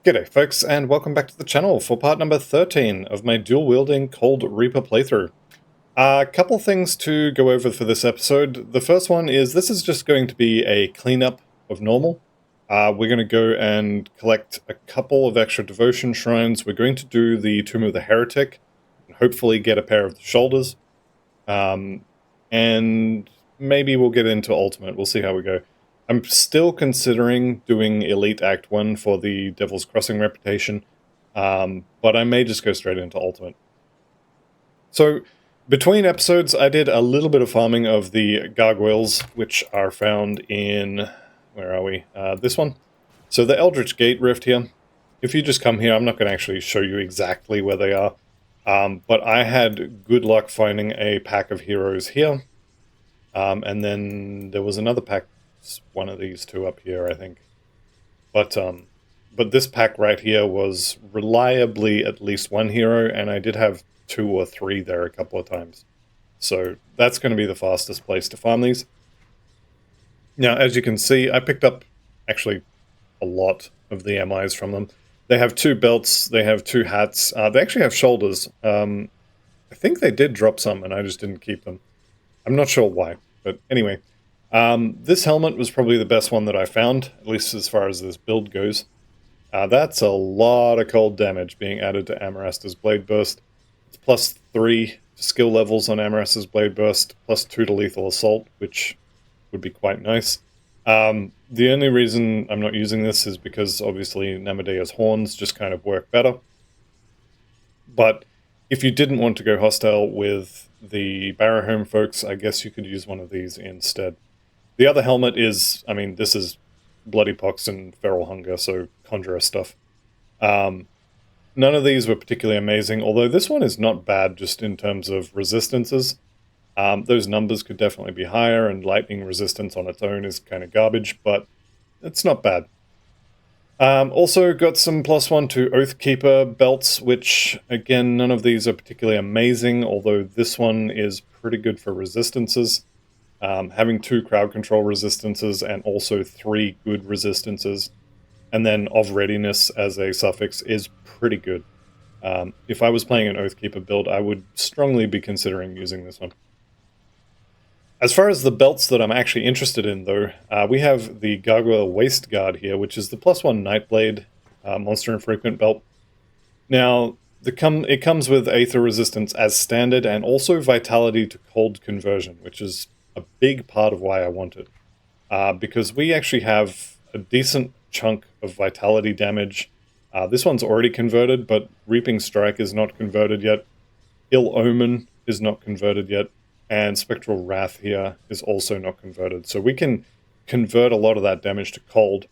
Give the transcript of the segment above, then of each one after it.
G'day folks, and welcome back to the channel for part number 13 of my dual-wielding Cold Reaper playthrough. A couple things to go over for this episode. The first one is this is just going to be a cleanup of normal. We're going to go and collect a couple of extra devotion shrines. We're going to do the Tomb of the Heretic, and hopefully get a pair of the shoulders. And maybe we'll get into Ultimate, we'll see how we go. I'm still considering doing Elite Act 1 for the Devil's Crossing reputation, but I may just go straight into Ultimate. So, between episodes, I did a little bit of farming of the gargoyles, which are found in... where are we? This one. So the Eldritch Gate Rift here. If you just come here, I'm not going to actually show you exactly where they are, but I had good luck finding a pack of heroes here, and then there was another pack, one of these two up here, I think. But this pack right here was reliably at least one hero, and I did have 2 or 3 there a couple of times. So that's going to be the fastest place to farm these. Now, as you can see, I picked up actually a lot of the MIs from them. They have 2 belts, they have 2 hats, they actually have shoulders. I think they did drop some, and I just didn't keep them. I'm not sure why, but anyway. This helmet was probably the best one that I found, at least as far as this build goes. That's a lot of cold damage being added to Amarasta's Blade Burst. It's plus 3 skill levels on Amarasta's Blade Burst, plus 2 to Lethal Assault, which would be quite nice. The only reason I'm not using this is because obviously Namadea's Horns just kind of work better. But if you didn't want to go hostile with the Barrowhome folks, I guess you could use one of these instead. The other helmet is, I mean, this is Bloody Pox and Feral Hunger, so Conjurer stuff. None of these were particularly amazing, although this one is not bad just in terms of resistances. Those numbers could definitely be higher, and lightning resistance on its own is kind of garbage, but it's not bad. Also got some +1 to Oathkeeper belts, which, again, none of these are particularly amazing, although this one is pretty good for resistances. Having 2 crowd control resistances and also 3 good resistances, and then of readiness as a suffix is pretty good. If I was playing an Oathkeeper build, I would strongly be considering using this one. As far as the belts that I'm actually interested in, though, we have the Gargoyle Waist Guard here, which is the +1 Nightblade Monster Infrequent belt. Now, it comes with Aether Resistance as standard, and also Vitality to Cold Conversion, which is a big part of why I want it. Because we actually have a decent chunk of Vitality damage. This one's already converted, but Reaping Strike is not converted yet. Ill Omen is not converted yet. And Spectral Wrath here is also not converted. So we can convert a lot of that damage to cold.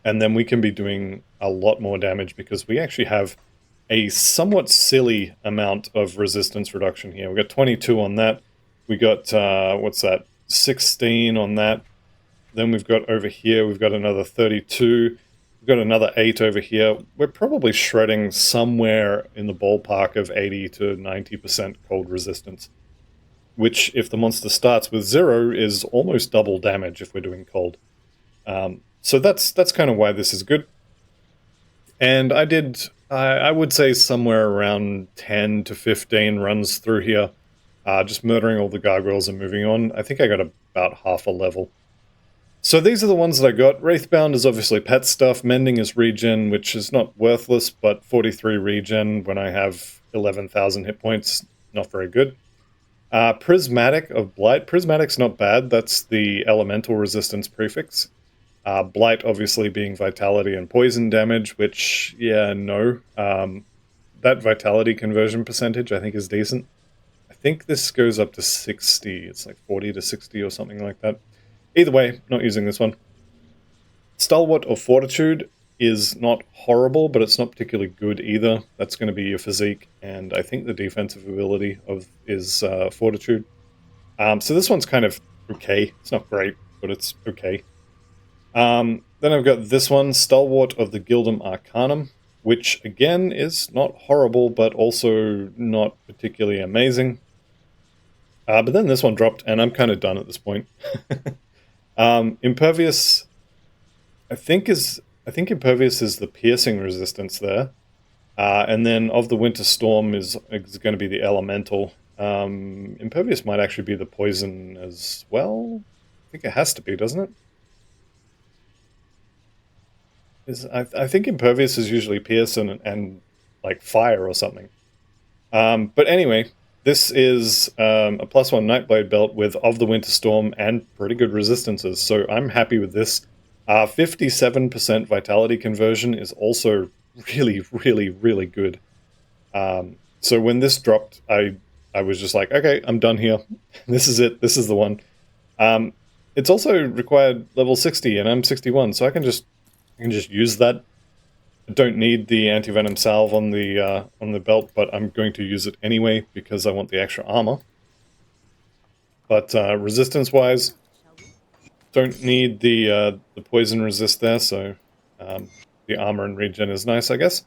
And then we can be doing a lot more damage because we actually have a somewhat silly amount of resistance reduction here. We've got 22 on that. We got, 16 on that. Then we've got over here, we've got another 32. We've got another 8 over here. We're probably shredding somewhere in the ballpark of 80 to 90% cold resistance, which, if the monster starts with 0, is almost double damage if we're doing cold. So that's kind of why this is good. And I would say somewhere around 10 to 15 runs through here, just murdering all the gargoyles and moving on. I think I got about half a level. So these are the ones that I got. Wraithbound is obviously pet stuff. Mending is regen, which is not worthless, but 43 regen when I have 11,000 hit points, not very good. Prismatic of Blight. Prismatic's not bad. That's the elemental resistance prefix. Blight obviously being vitality and poison damage, which, yeah, no. That vitality conversion percentage I think is decent. I think this goes up to 60. It's like 40 to 60 or something like that. Either way, not using this one. Stalwart of Fortitude is not horrible, but it's not particularly good either. That's going to be your physique, and I think the defensive ability is Fortitude. So this one's kind of okay. It's not great, but it's okay. Then I've got this one, Stalwart of the Gildum Arcanum, which again is not horrible, but also not particularly amazing. But then this one dropped, and I'm kind of done at this point. Impervious, I think, is I think Impervious is the piercing resistance there. And then of the Winter Storm is going to be the Elemental. Impervious might actually be the poison as well. I think it has to be, doesn't it? I think Impervious is usually Pierce and like Fire or something. But anyway, this is a +1 Nightblade belt with Of the Winter Storm and pretty good resistances, so I'm happy with this. 57% Vitality conversion is also really, really, really good. So when this dropped, I was just like, okay, I'm done here. This is it. This is the one. It's also required level 60, and I'm 61, so I can just use that. I don't need the anti-venom salve on the belt, but I'm going to use it anyway because I want the extra armor. But resistance-wise, don't need the poison resist there, so the armor and regen is nice, I guess.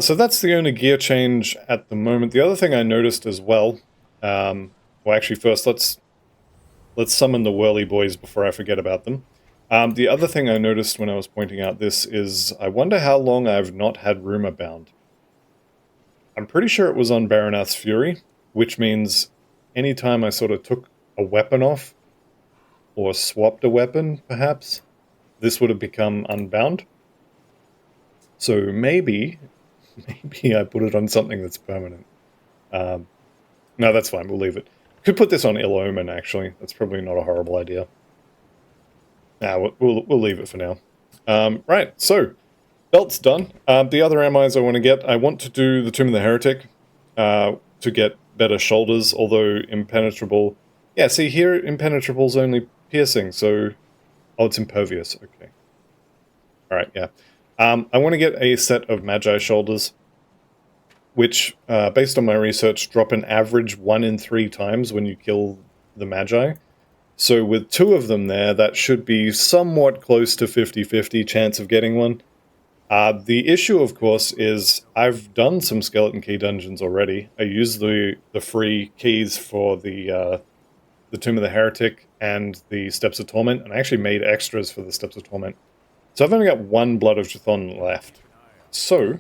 So that's the only gear change at the moment. The other thing I noticed as well, well, actually, first let's summon the whirly boys before I forget about them. The other thing I noticed when I was pointing out this is, I wonder how long I've not had Rumor Bound. I'm pretty sure it was on Baronath's Fury, which means anytime I sort of took a weapon off, or swapped a weapon, perhaps, this would have become unbound. So maybe I put it on something that's permanent. No, that's fine, we'll leave it. Could put this on Ill Omen, actually. That's probably not a horrible idea. Nah, we'll leave it for now. Right, so, belt's done. The other ammos I want to get, I want to do the Tomb of the Heretic to get better shoulders, although Impenetrable... Yeah, see here, Impenetrable's only piercing, so... Oh, it's Impervious, okay. Alright, yeah. I want to get a set of Magi shoulders, which, based on my research, drop an average 1 in 3 times when you kill the Magi. So with 2 of them there, that should be somewhat close to 50-50 chance of getting one. The issue, of course, is I've done some Skeleton Key dungeons already. I used the free keys for the Tomb of the Heretic and the Steps of Torment, and I actually made extras for the Steps of Torment. So I've only got 1 Blood of Chthon left. So,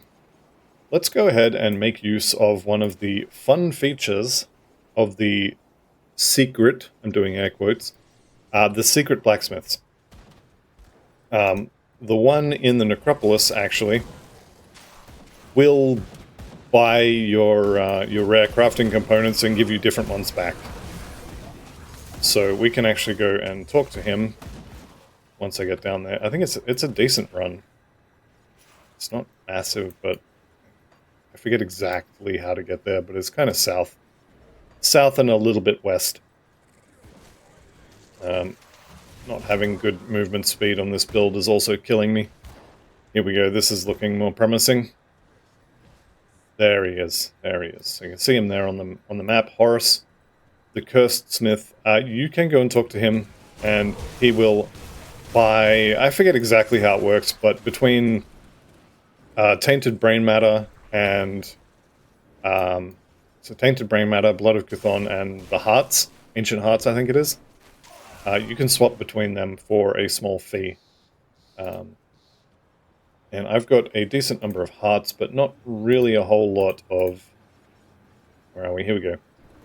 let's go ahead and make use of one of the fun features of the secret, I'm doing air quotes, the secret blacksmiths. The one in the Necropolis, actually, will buy your rare crafting components and give you different ones back. So we can actually go and talk to him once I get down there. I think it's a decent run. It's not massive, but I forget exactly how to get there, but it's kind of south. South and a little bit west. Not having good movement speed on this build is also killing me. Here we go, this is looking more promising. There he is, there he is. So you can see him there on the map. Horus, the Cursed Smith. You can go and talk to him, and he will buy... I forget exactly how it works, but between Tainted Brain Matter and... so Tainted Brain Matter, Blood of Chthon, and the Hearts, Ancient Hearts I think it is, you can swap between them for a small fee. And I've got a decent number of hearts, but not really a whole lot of... Where are we? Here we go.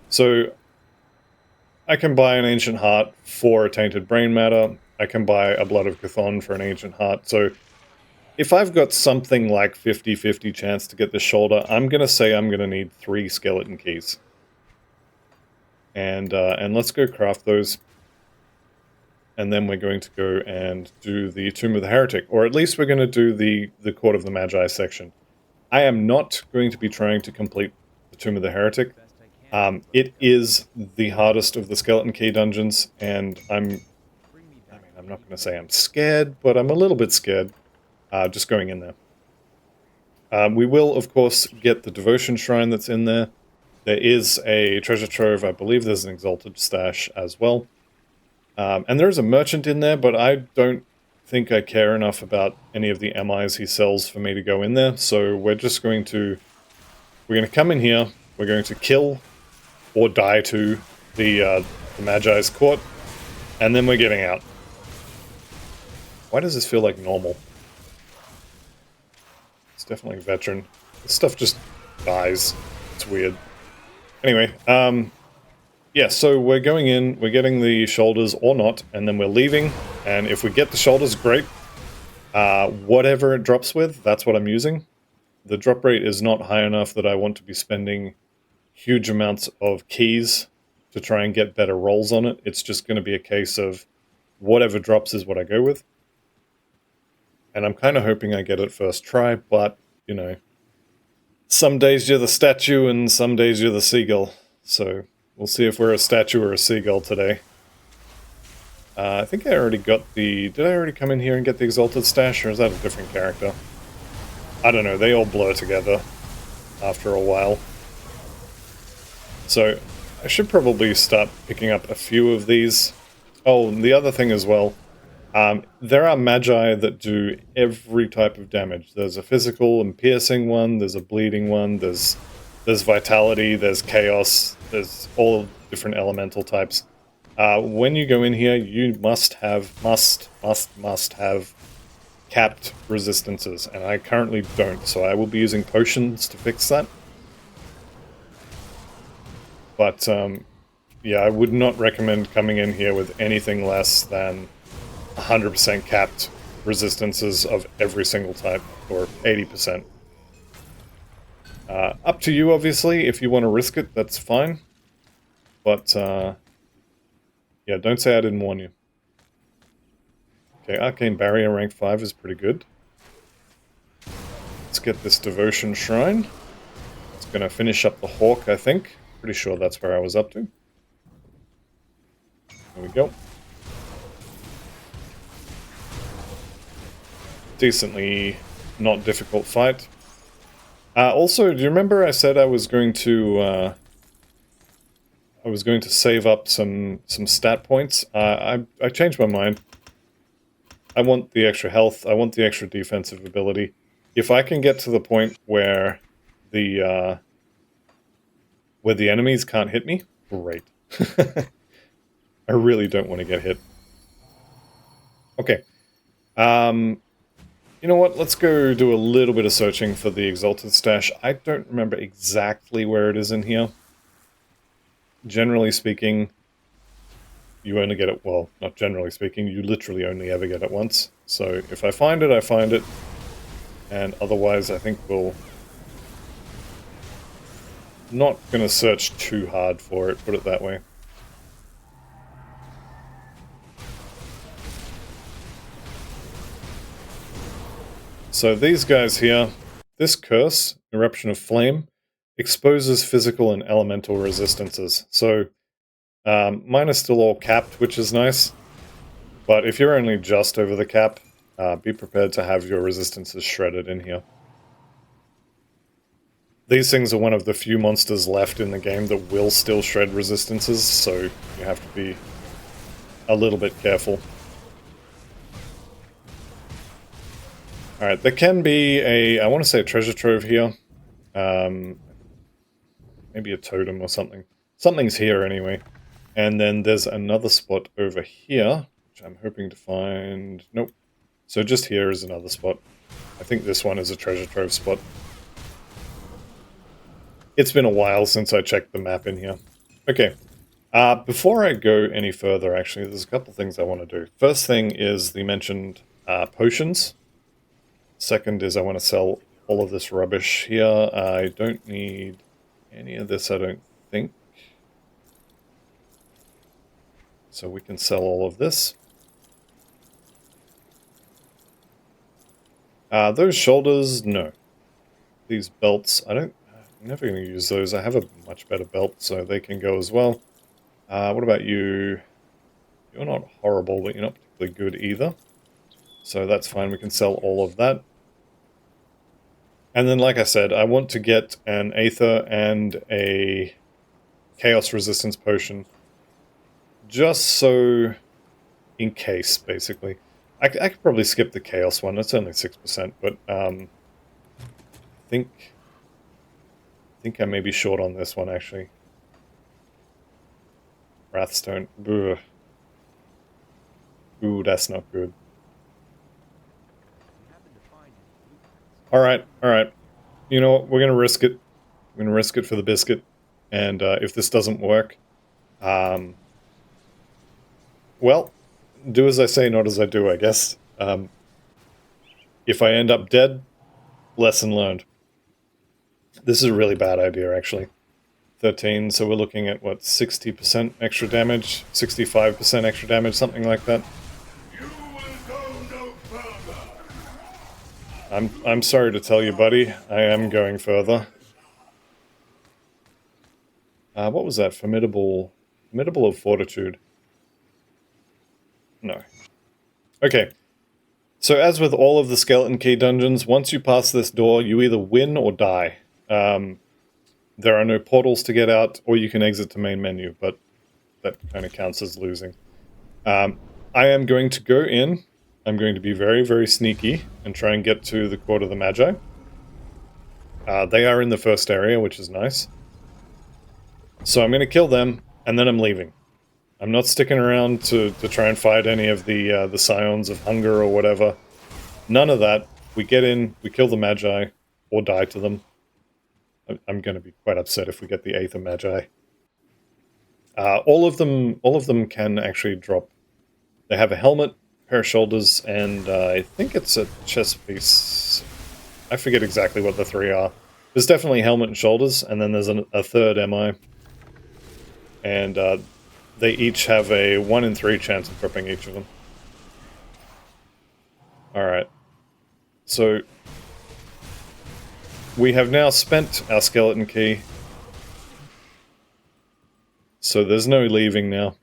So, I can buy an Ancient Heart for a Tainted Brain Matter. I can buy a Blood of Chthon for an Ancient Heart. So, if I've got something like 50-50 chance to get the shoulder, I'm going to say I'm going to need 3 Skeleton Keys. And let's go craft those. And then we're going to go and do the Tomb of the Heretic, or at least we're going to do the Court of the Magi section. I am not going to be trying to complete the Tomb of the Heretic. It is the hardest of the Skeleton Key dungeons, and I'm not going to say I'm scared, but I'm a little bit scared just going in there. We will, of course, get the Devotion Shrine that's in there. There is a treasure trove. I believe there's an Exalted Stash as well. And there is a merchant in there, but I don't think I care enough about any of the MIs he sells for me to go in there. So we're just going to... We're going to come in here. We're going to kill or die to the Magi's court. And then we're getting out. Why does this feel like normal? definitely veteran. This stuff just dies. It's weird. Anyway, yeah, so we're going in, we're getting the shoulders or not, and then we're leaving, and if we get the shoulders, great. Whatever it drops with, that's what I'm using. The drop rate is not high enough that I want to be spending huge amounts of keys to try and get better rolls on it. It's just going to be a case of whatever drops is what I go with. And I'm kind of hoping I get it first try, but, you know, some days you're the statue and some days you're the seagull. So we'll see if we're a statue or a seagull today. I think I already got the... Did I already come in here and get the Exalted Stash, or is that a different character? I don't know, they all blur together after a while. So I should probably start picking up a few of these. Oh, and the other thing as well, there are magi that do every type of damage. There's a physical and piercing one, there's a bleeding one, there's vitality, there's chaos, there's all different elemental types. When you go in here, you must have capped resistances, and I currently don't, so I will be using potions to fix that. But, yeah, I would not recommend coming in here with anything less than 100% capped resistances of every single type, or 80%. Up to you, obviously. If you want to risk it, that's fine. But, yeah, don't say I didn't warn you. Okay, Arcane Barrier rank 5 is pretty good. Let's get this Devotion Shrine. It's going to finish up the Hawk, I think. Pretty sure that's where I was up to. There we go. Decently not difficult fight. Also, do you remember I said I was going to save up some stat points? I changed my mind. I want the extra health. I want the extra defensive ability. If I can get to the point where the enemies can't hit me, great. I really don't want to get hit. Okay. You know what? Let's go do a little bit of searching for the Exalted Stash. I don't remember exactly where it is in here. Generally speaking, you only get it... Well, not generally speaking, you literally only ever get it once. So if I find it, I find it. And otherwise, I think we'll... Not going to search too hard for it, put it that way. So these guys here, this curse, Eruption of Flame, exposes physical and elemental resistances. So mine is still all capped, which is nice. But if you're only just over the cap, be prepared to have your resistances shredded in here. These things are one of the few monsters left in the game that will still shred resistances, so you have to be a little bit careful. Alright, there can be a, I want to say a treasure trove here. Maybe a totem or something. Something's here anyway. And then there's another spot over here, which I'm hoping to find... Nope. So just here is another spot. I think this one is a treasure trove spot. It's been a while since I checked the map in here. Okay. Before I go any further, actually, there's a couple things I want to do. First thing is the mentioned potions. Second is I want to sell all of this rubbish here. I don't need any of this, I don't think. So we can sell all of this. Those shoulders, no. These belts, I'm never going to use those. I have a much better belt, so they can go as well. What about you? You're not horrible, but you're not particularly good either. So that's fine, we can sell all of that. And then, like I said, I want to get an Aether and a Chaos Resistance Potion. Just so... in case, basically. I could probably skip the Chaos one, it's only 6%, but I think I may be short on this one, actually. Wrathstone. Ugh. Ooh, that's not good. Alright, alright. You know what? We're gonna risk it. We're gonna risk it for the biscuit. And if this doesn't work, um, well, do as I say, not as I do, I guess. If I end up dead, lesson learned. This is a really bad idea, actually. 13, so we're looking at, what, 60% extra damage? 65% extra damage, something like that. I'm sorry to tell you, buddy. I am going further. What was that? Formidable of Fortitude. No. Okay. So as with all of the Skeleton Key dungeons, once you pass this door, you either win or die. There are no portals to get out, or you can exit the main menu, but that kind of counts as losing. I am going to go in. I'm going to be very, very sneaky and try and get to the Court of the Magi. They are in the first area, which is nice. So I'm going to kill them, and then I'm leaving. I'm not sticking around to try and fight any of the Scions of Hunger or whatever. None of that. We get in, we kill the Magi, or die to them. I'm going to be quite upset if we get the Aether Magi. All of them can actually drop. They have a helmet, pair of shoulders, and I think it's a chest piece. I forget exactly what the three are. There's definitely helmet and shoulders, and then there's a third MI. And they each have a 1 in 3 chance of equipping each of them. Alright. So, we have now spent our skeleton key. So there's no leaving now.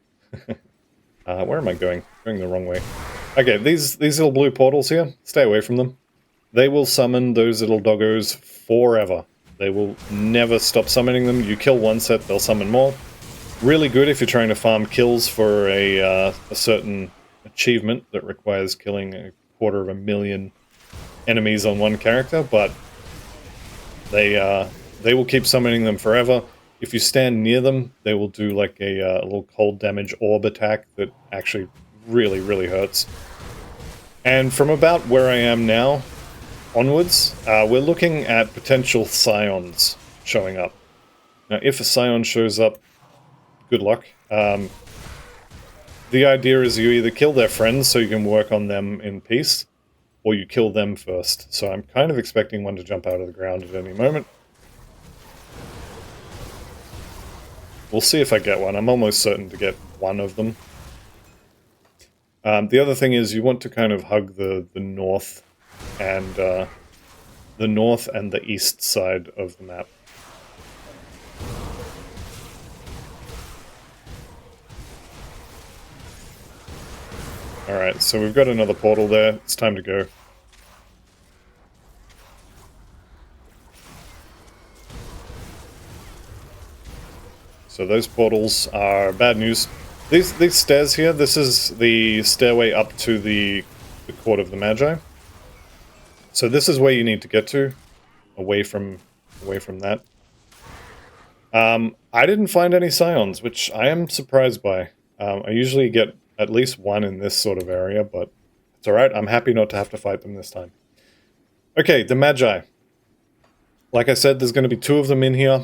Where am I going? Going the wrong way. Okay, these little blue portals here, stay away from them. They will summon those little doggos forever. They will never stop summoning them. You kill one set, they'll summon more. Really good if you're trying to farm kills for a certain achievement that requires killing 250,000 enemies on one character, but they will keep summoning them forever. If you stand near them, they will do like a little cold damage orb attack that actually really, really hurts. And from about where I am now onwards, we're looking at potential Scions showing up. Now, if a Scion shows up, good luck. The idea is you either kill their friends so you can work on them in peace, or you kill them first. So I'm kind of expecting one to jump out of the ground at any moment. We'll see if I get one. I'm almost certain to get one of them. The other thing is you want to kind of hug the north and the east side of the map. Alright, so we've got another portal there. It's time to go. So those portals are bad news. These stairs here, this is the stairway up to the Court of the Magi. So this is where you need to get to, away from that. I didn't find any Scions, which I am surprised by. I usually get at least one in this sort of area, but it's alright. I'm happy not to have to fight them this time. Okay, the Magi. Like I said, there's going to be 2 of them in here.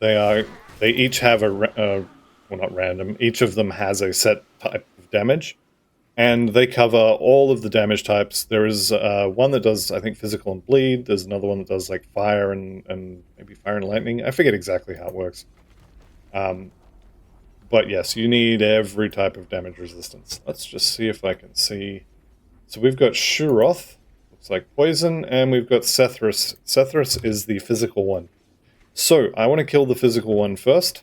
They each have well, not random. Each of them has a set type of damage, and they cover all of the damage types. There is one that does, I think, physical and bleed. There's another one that does like fire and maybe fire and lightning. I forget exactly how it works. But yes, you need every type of damage resistance. Let's just see if I can see. So we've got Shuroth, looks like poison, and we've got Sethras. Sethras is the physical one. So I want to kill the physical one first.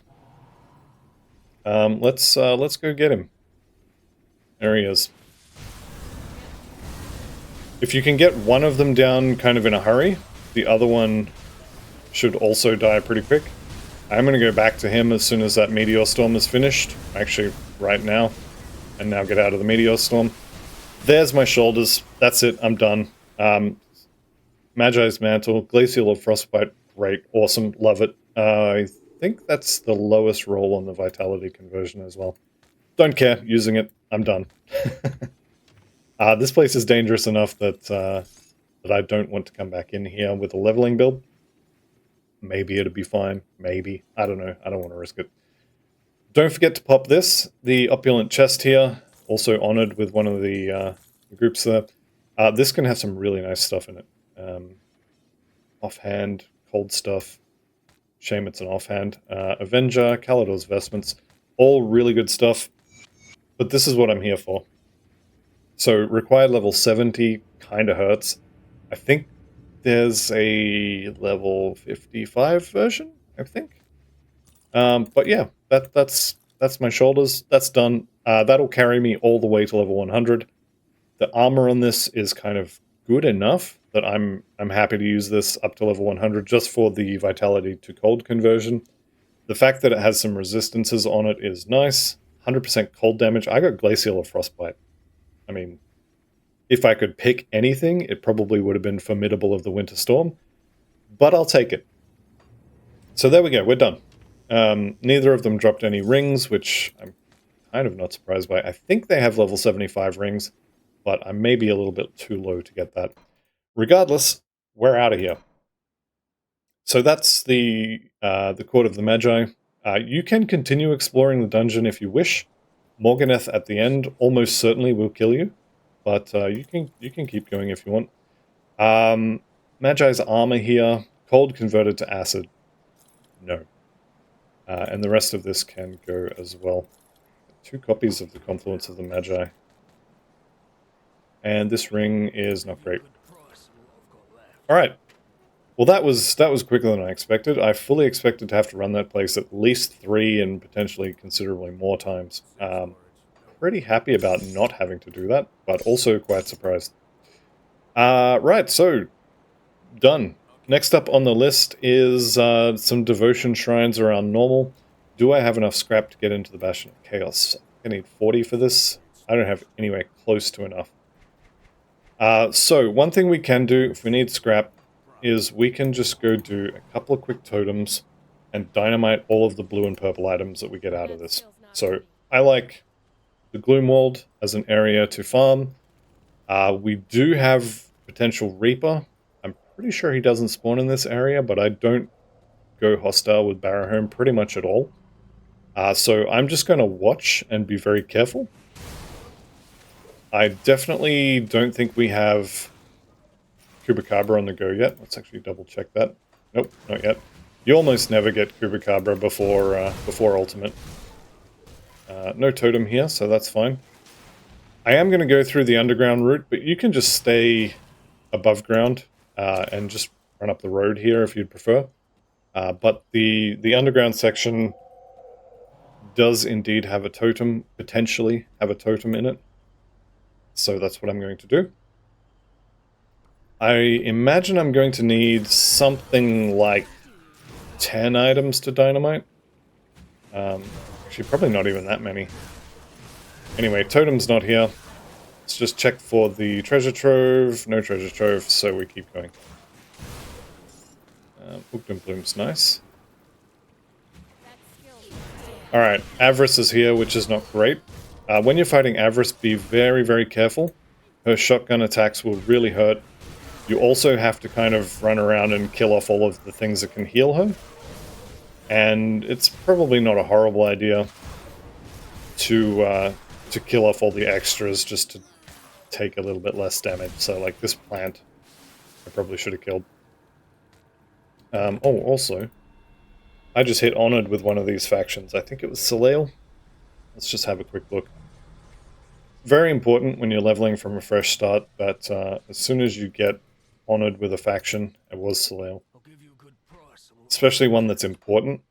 Let's go get him. There he is. If you can get one of them down kind of in a hurry, the other one should also die pretty quick. I'm going to go back to him as soon as that Meteor Storm is finished. Actually, right now. And now get out of the Meteor Storm. There's my shoulders. That's it. I'm done. Magi's Mantle, Glacial of Frostbite. Great. Awesome. Love it. I think that's the lowest roll on the Vitality conversion as well. Don't care. Using it. I'm done. This place is dangerous enough that that I don't want to come back in here with a leveling build. Maybe it'll be fine. Maybe. I don't know. I don't want to risk it. Don't forget to pop this. The opulent chest here, also honored with one of the groups there. This can have some really nice stuff in it. Offhand, cold stuff. Shame it's an offhand. Avenger, Calidor's Vestments. All really good stuff. But this is what I'm here for. So required level 70 kind of hurts. I think there's a level 55 version, I think. But yeah, that's my shoulders. That's done. That'll carry me all the way to level 100. The armor on this is kind of good enough that I'm happy to use this up to level 100 just for the vitality to cold conversion. The fact that it has some resistances on it is nice. 100% cold damage. I got Glacial or Frostbite. I mean, if I could pick anything, it probably would have been Formidable of the Winter Storm, but I'll take it. So there we go, we're done. Neither of them dropped any rings, which I'm kind of not surprised by. I think they have level 75 rings, but I may be a little bit too low to get that. Regardless, we're out of here. So that's the Court of the Magi. You can continue exploring the dungeon if you wish. Morganeth at the end almost certainly will kill you, but you can keep going if you want. Magi's armor here, cold converted to acid. No. And the rest of this can go as well. 2 copies of the Confluence of the Magi. And this ring is not great. Alright. Well, that was quicker than I expected. I fully expected to have to run that place at least 3 and potentially considerably more times. Pretty happy about not having to do that, but also quite surprised. Right, so done. Next up on the list is some devotion shrines around normal. Do I have enough scrap to get into the Bastion of Chaos? I need 40 for this. I don't have anywhere close to enough. So one thing we can do if we need scrap is we can just go do a couple of quick totems and dynamite all of the blue and purple items that we get out of this. So I like the Gloomwald as an area to farm. We do have potential Reaper. I'm pretty sure he doesn't spawn in this area, but I don't go hostile with Barrowhome pretty much at all. So I'm just going to watch and be very careful. I definitely don't think we have Chupacabra on the go yet. Let's actually double check that. Nope, not yet. You almost never get Chupacabra before Ultimate. No totem here, so that's fine. I am going to go through the underground route, but you can just stay above ground and just run up the road here if you'd prefer. But the underground section does indeed have a totem, potentially have a totem in it. So that's what I'm going to do. I imagine I'm going to need something like 10 items to dynamite. Actually, probably not even that many. Anyway, totem's not here. Let's just check for the treasure trove. No treasure trove, so we keep going. Booked Bloom's nice. Alright, Avarice is here, which is not great. When you're fighting Avarice, be very, very careful. Her shotgun attacks will really hurt. You also have to kind of run around and kill off all of the things that can heal her. And it's probably not a horrible idea to kill off all the extras just to take a little bit less damage. So like this plant, I probably should have killed. Oh, also, I just hit Honored with one of these factions. I think it was Soleil. Let's just have a quick look. Very important when you're leveling from a fresh start that as soon as you get Honored with a faction, it was Soleil. Especially one that's important.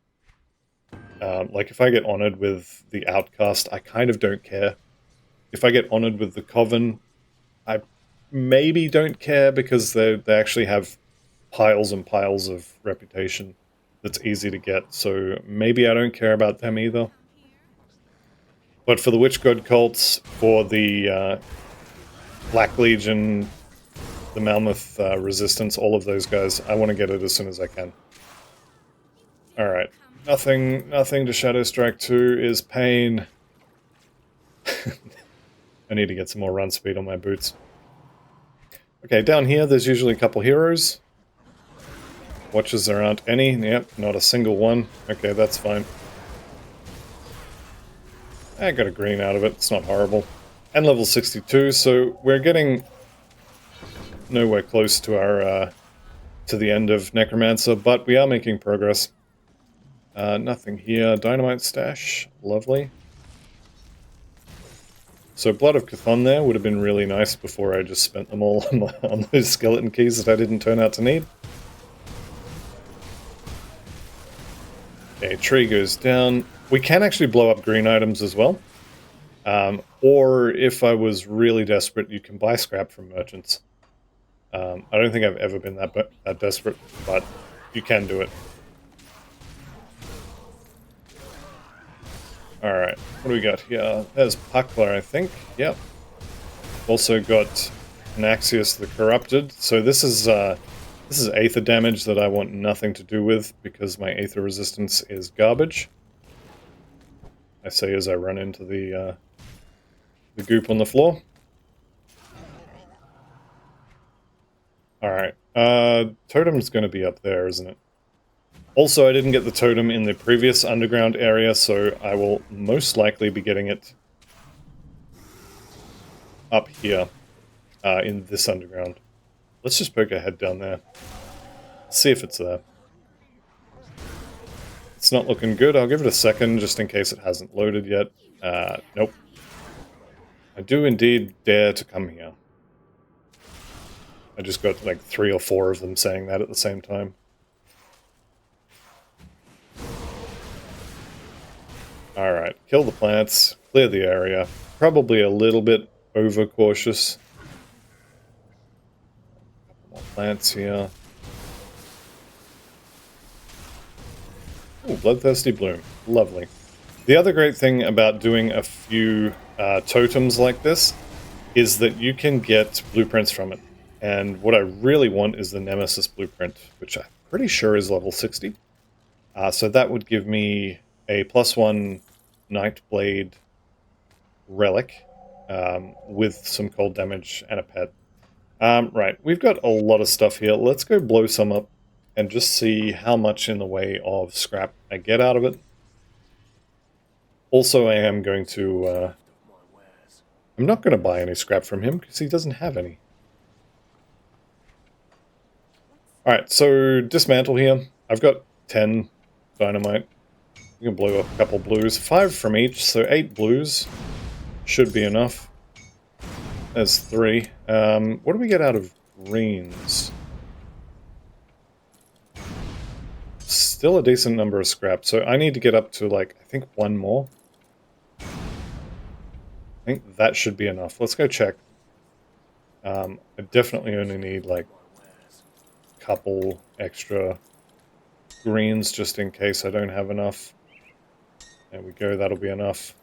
Like if I get Honored with the Outcast, I kind of don't care. If I get Honored with the Coven, I maybe don't care because they actually have piles and piles of reputation that's easy to get, so maybe I don't care about them either. But for the Witch God cults, for the Black Legion, the Mammoth Resistance, all of those guys, I want to get it as soon as I can. Alright, nothing to Shadow Strike 2 is pain. I need to get some more run speed on my boots. Okay, down here there's usually a couple heroes. Watches there aren't any. Yep, not a single one. Okay, that's fine. I got a green out of it. It's not horrible. And level 62, so we're getting nowhere close to our to the end of Necromancer, but we are making progress. Nothing here. Dynamite stash. Lovely. So Blood of Chthon there would have been really nice before I just spent them all on those skeleton keys that I didn't turn out to need. Okay, tree goes down. We can actually blow up green items as well. Or if I was really desperate, you can buy scrap from merchants. I don't think I've ever been that desperate, but you can do it. Alright, what do we got here? There's Pakla, I think. Yep. Also got Naxius the Corrupted. So this is Aether damage that I want nothing to do with because my Aether resistance is garbage. I say as I run into the goop on the floor. Alright, totem's going to be up there, isn't it? Also, I didn't get the totem in the previous underground area, so I will most likely be getting it up here in this underground. Let's just poke our head down there. See if it's there. It's not looking good. I'll give it a second just in case it hasn't loaded yet. Nope. I do indeed dare to come here. I just got like 3 or 4 of them saying that at the same time. Alright, kill the plants, clear the area. Probably a little bit overcautious. A couple more plants here. Ooh, Bloodthirsty Bloom. Lovely. The other great thing about doing a few totems like this is that you can get blueprints from it. And what I really want is the Nemesis blueprint, which I'm pretty sure is level 60. So that would give me a +1 Nightblade relic with some cold damage and a pet. Right, we've got a lot of stuff here. Let's go blow some up and just see how much in the way of scrap I get out of it. Also, I am going to... I'm not going to buy any scrap from him because he doesn't have any. Alright, so dismantle here. I've got 10 dynamite. You can blow up a couple blues. 5 from each, so 8 blues should be enough. There's 3. What do we get out of greens? Still a decent number of scrap, so I need to get up to, like, I think 1 more. I think that should be enough. Let's go check. I definitely only need, like, a couple extra greens just in case I don't have enough. There we go, that'll be enough.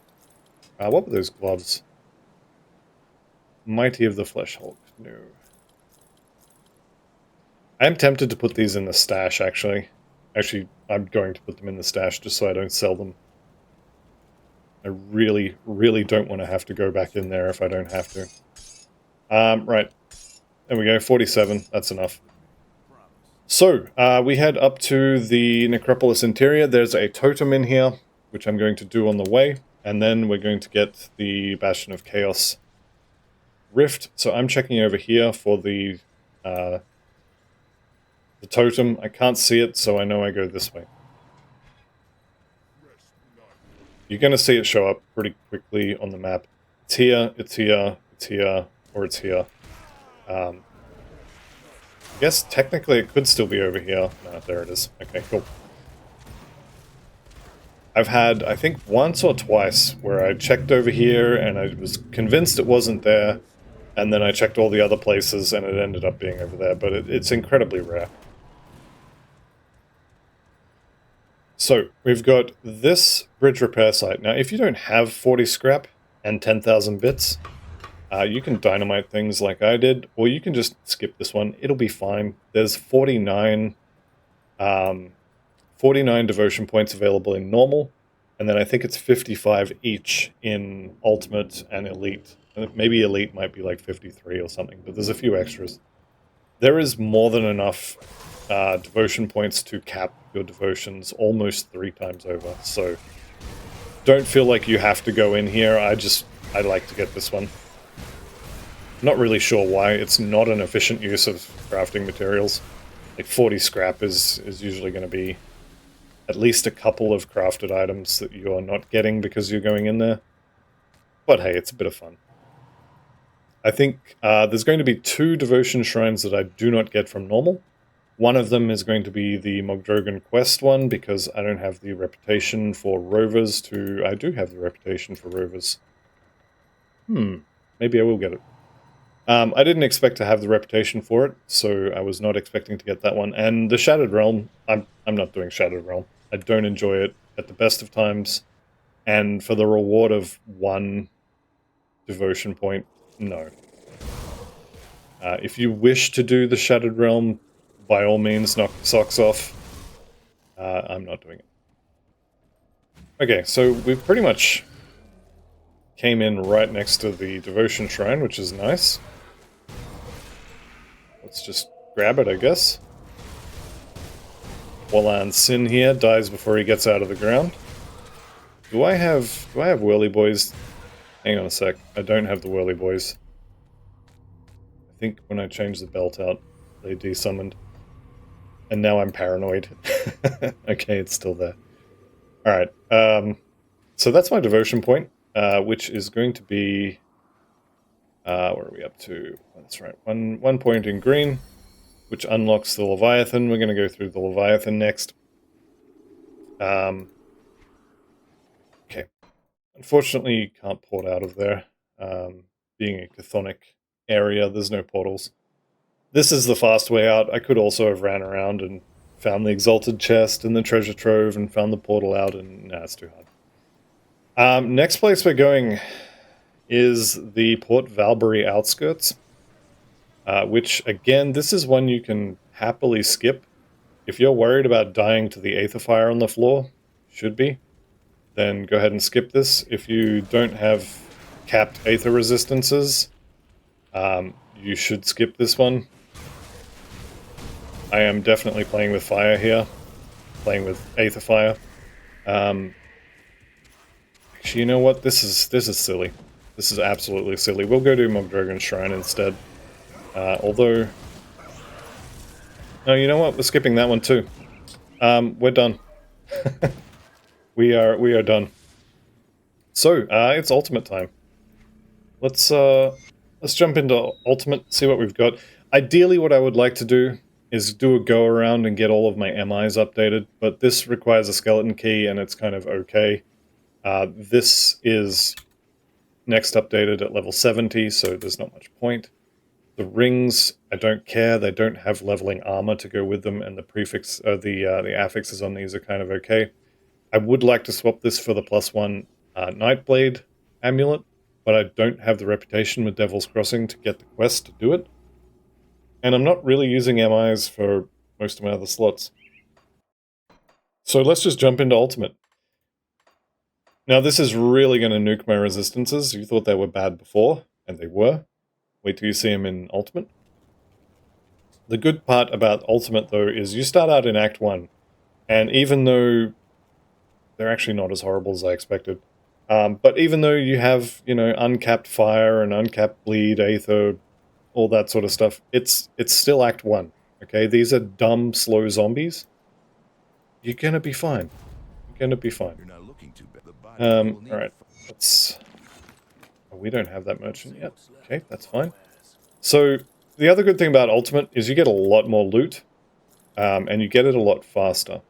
What were those gloves? Mighty of the Flesh Hulk. No. I'm tempted to put these in the stash, actually. Actually, I'm going to put them in the stash just so I don't sell them. I really, really don't want to have to go back in there if I don't have to. Right. There we go, 47. That's enough. So, we head up to the Necropolis interior. There's a totem in here, which I'm going to do on the way, and then we're going to get the Bastion of Chaos Rift. So I'm checking over here for the totem. I can't see it, so I know I go this way. You're going to see it show up pretty quickly on the map. It's here, it's here, it's here, or it's here. I guess technically it could still be over here. No, there it is. Okay, cool. I've had, I think, once or twice where I checked over here and I was convinced it wasn't there, and then I checked all the other places and it ended up being over there, but it's incredibly rare. So, we've got this bridge repair site. Now, if you don't have 40 scrap and 10,000 bits, you can dynamite things like I did, or you can just skip this one. It'll be fine. There's 49 devotion points available in normal, and then I think it's 55 each in ultimate and elite Maybe Elite might be like 53 or something, but there's a few extras. There is more than enough devotion points to cap your devotions almost 3 times over, so don't feel like you have to go in here. I like to get this one. Not really sure why. It's not an efficient use of crafting materials. Like 40 scrap is usually going to be at least a couple of crafted items that you're not getting because you're going in there. But hey, it's a bit of fun. I think there's going to be 2 devotion shrines that I do not get from normal. One of them is going to be the Mogdrogan quest one, because I don't have the reputation for rovers to... I do have the reputation for rovers. Maybe I will get it. I didn't expect to have the reputation for it, so I was not expecting to get that one. And the Shattered Realm, I'm not doing Shattered Realm. I don't enjoy it at the best of times. And for the reward of 1 devotion point, no. If you wish to do the Shattered Realm, by all means, knock the socks off. I'm not doing it. Okay, so we've pretty much came in right next to the Devotion Shrine, which is nice. Let's just grab it, I guess. Wallan Sin here dies before he gets out of the ground. Do I have Whirly Boys? Hang on a sec. I don't have the Whirly Boys. I think when I changed the belt out, they desummoned. And now I'm paranoid. Okay, it's still there. Alright, so that's my devotion point, which is going to be... where are we up to? That's right, one point in green, which unlocks the Leviathan. We're going to go through the Leviathan next. Okay. Unfortunately, you can't port out of there. Being a chthonic area, there's no portals. This is the fast way out. I could also have ran around and found the Exalted Chest and the Treasure Trove and found the portal out, and nah, it's too hard. Next place we're going is the Port Valbury outskirts, which, again, this is one you can happily skip. If you're worried about dying to the Aether Fire on the floor, should be, then go ahead and skip this. If you don't have capped Aether resistances, you should skip this one. I am definitely playing with fire here, playing with Aether Fire. Actually, you know what? This is silly. This is absolutely silly. We'll go to Mogdrogan Shrine instead. Although... No, you know what? We're skipping that one too. We're done. we are done. So, it's ultimate time. Let's jump into ultimate, see what we've got. Ideally, what I would like to do is do a go around and get all of my MIs updated, but this requires a skeleton key and it's kind of okay. This is next updated at level 70, so there's not much point. The rings, I don't care. They don't have leveling armor to go with them, and the prefix, the affixes on these are kind of okay. I would like to swap this for the +1 Nightblade amulet, but I don't have the reputation with Devil's Crossing to get the quest to do it. And I'm not really using MIs for most of my other slots. So let's just jump into Ultimate. Now this is really going to nuke my resistances. You thought they were bad before, and they were. Wait till you see them in Ultimate. The good part about Ultimate, though, is you start out in Act 1, and even though they're actually not as horrible as I expected, but even though you have, you know, uncapped fire and uncapped bleed, aether, all that sort of stuff, it's still Act 1, okay? These are dumb, slow zombies. You're gonna be fine. You're gonna be fine. Alright, let's... Oh, we don't have that merchant yet. Okay, that's fine. So, the other good thing about Ultimate is you get a lot more loot, and you get it a lot faster.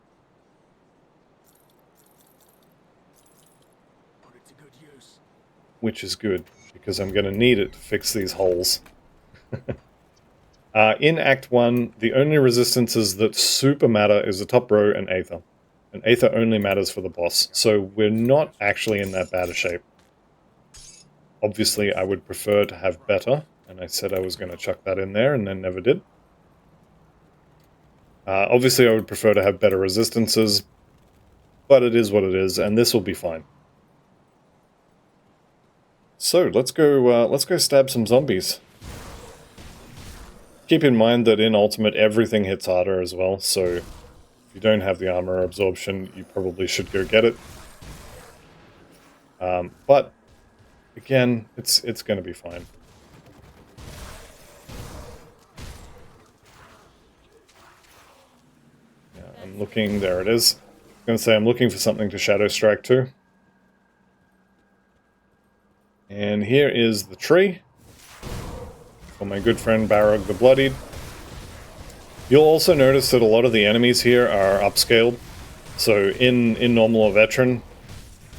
Which is good, because I'm going to need it to fix these holes. In Act 1, the only resistances that super matter is the top row and Aether. And Aether only matters for the boss, so we're not actually in that bad a shape. Obviously, I would prefer to have better, and I said I was going to chuck that in there, and then never did. Obviously, I would prefer to have better resistances, but it is what it is, and this will be fine. So let's go stab some zombies. Keep in mind that in Ultimate everything hits harder as well, so if you don't have the armor absorption, you probably should go get it. But again, it's going to be fine. Yeah, I'm looking. There it is. I'm going to say I'm looking for something to Shadow Strike to. And here is the tree for my good friend Barog the Bloodied. You'll also notice that a lot of the enemies here are upscaled. So in normal or veteran,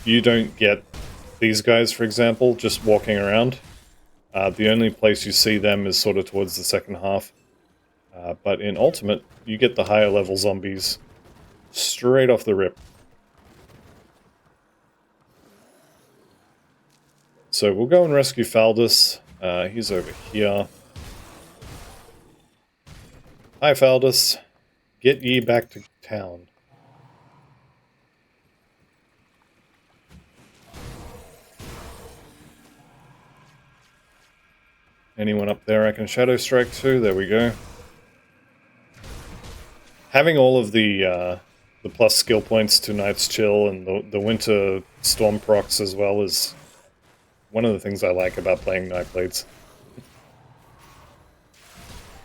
you don't get these guys, for example, just walking around. The only place you see them is sort of towards the second half. But in Ultimate, you get the higher level zombies straight off the rip. So we'll go and rescue Faldus. He's over here. Hi, Faldus. Get ye back to town. Anyone up there I can Shadow Strike to? There we go. Having all of the plus skill points to Night's Chill and the Winter Storm procs as well is one of the things I like about playing Nightblades.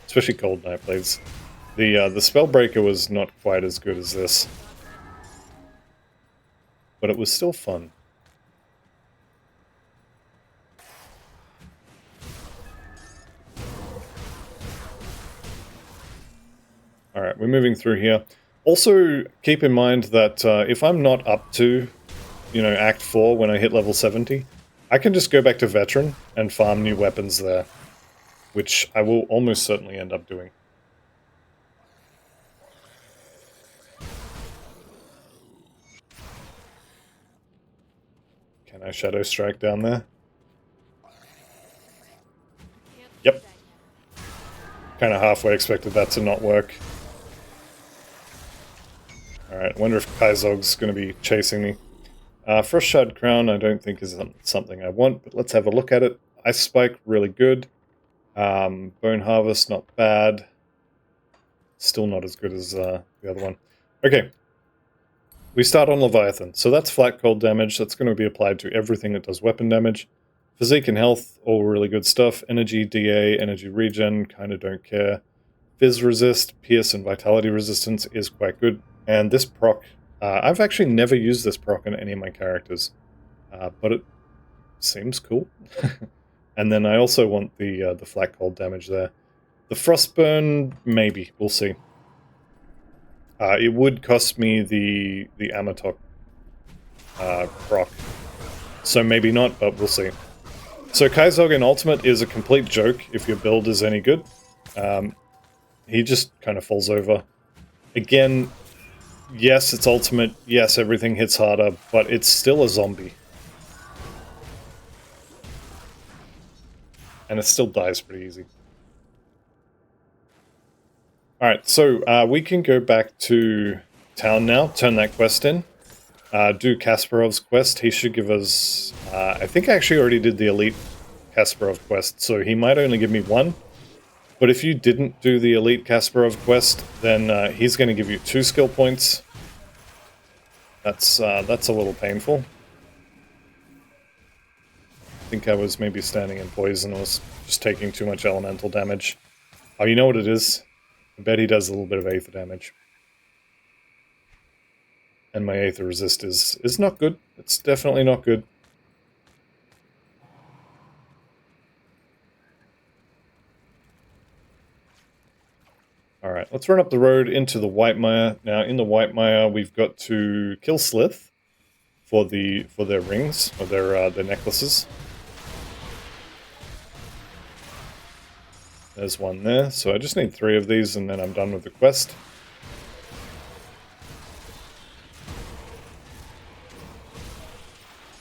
Especially Cold Nightblades. The Spellbreaker was not quite as good as this. But it was still fun. Alright, we're moving through here. Also, keep in mind that if I'm not up to, Act 4 when I hit level 70, I can just go back to Veteran and farm new weapons there. Which I will almost certainly end up doing. Can I Shadow Strike down there? Yep. Kind of halfway expected that to not work. Alright, wonder if Kaizog's going to be chasing me. Frost Shard Crown I don't think is something I want, but let's have a look at it. Ice Spike, really good. Bone Harvest, not bad. Still not as good as the other one. Okay. We start on Leviathan. So that's flat cold damage. That's going to be applied to everything that does weapon damage. Physique and health, all really good stuff. Energy, DA, energy regen, kind of don't care. Fizz resist, pierce, and vitality resistance is quite good. And this proc, I've actually never used this proc on any of my characters. But it seems cool. And then I also want the flat cold damage there. The Frostburn, maybe. We'll see. It would cost me the Amatok proc. So maybe not, but we'll see. So Kaizog in Ultimate is a complete joke if your build is any good. He just kind of falls over. Again, yes, it's Ultimate. Yes, everything hits harder, but it's still a zombie. And it still dies pretty easy. Alright, so we can go back to town now, turn that quest in. Do Kasparov's quest. He should give us... I think I actually already did the Elite Kasparov quest, so he might only give me one. But if you didn't do the Elite Kasparov quest, then he's going to give you 2 skill points. That's a little painful. I think I was maybe standing in poison, or was just taking too much elemental damage. Oh, you know what it is? I bet he does a little bit of Aether damage. And my Aether resist is not good. It's definitely not good. Alright, let's run up the road into the Whitemire. Now, in the Whitemire, we've got to kill Slith for their rings, or their necklaces. There's one there, so I just need 3 of these and then I'm done with the quest.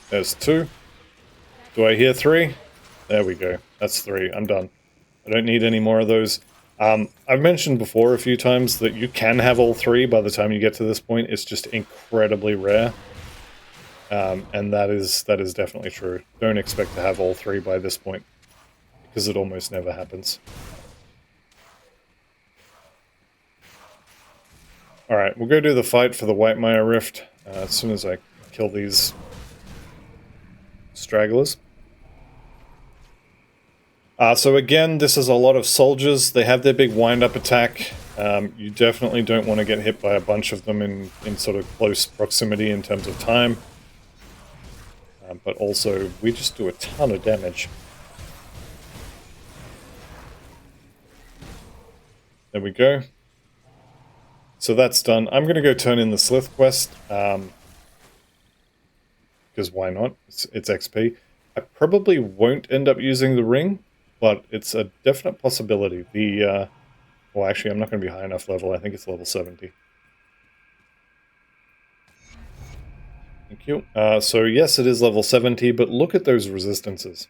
There's 2. Do I hear 3? There we go. That's 3. I'm done. I don't need any more of those. I've mentioned before a few times that you can have all 3 by the time you get to this point. It's just incredibly rare. And that is definitely true. Don't expect to have all 3 by this point, because it almost never happens. Alright, we'll go do the fight for the Whitemire Rift as soon as I kill these stragglers. So again, this is a lot of soldiers. They have their big wind-up attack. You definitely don't want to get hit by a bunch of them in sort of close proximity in terms of time. But also, we just do a ton of damage. There we go. So that's done. I'm going to go turn in the Slith quest. Because why not? It's XP. I probably won't end up using the ring, but it's a definite possibility. Well, actually, I'm not going to be high enough level. I think it's level 70. Thank you. So yes, it is level 70, but look at those resistances.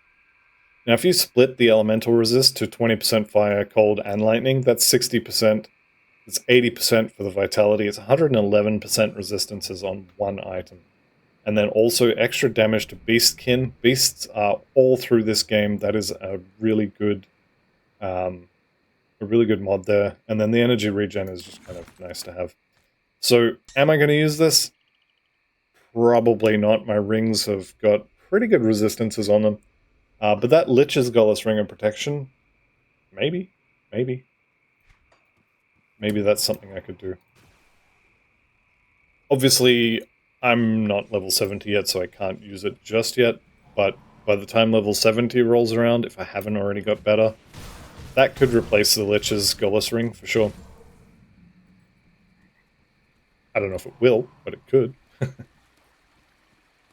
Now, if you split the elemental resist to 20% fire, cold, and lightning, that's 60%. It's 80% for the vitality. It's 111% resistances on one item. And then also extra damage to beastkin. Beasts are all through this game. That is a really good mod there. And then the energy regen is just kind of nice to have. So, am I going to use this? Probably not. My rings have got pretty good resistances on them. But that Lich's Gullus Ring of Protection, maybe that's something I could do. Obviously, I'm not level 70 yet, so I can't use it just yet, but by the time level 70 rolls around, if I haven't already got better, that could replace the Lich's Gullus Ring, for sure. I don't know if it will, but it could.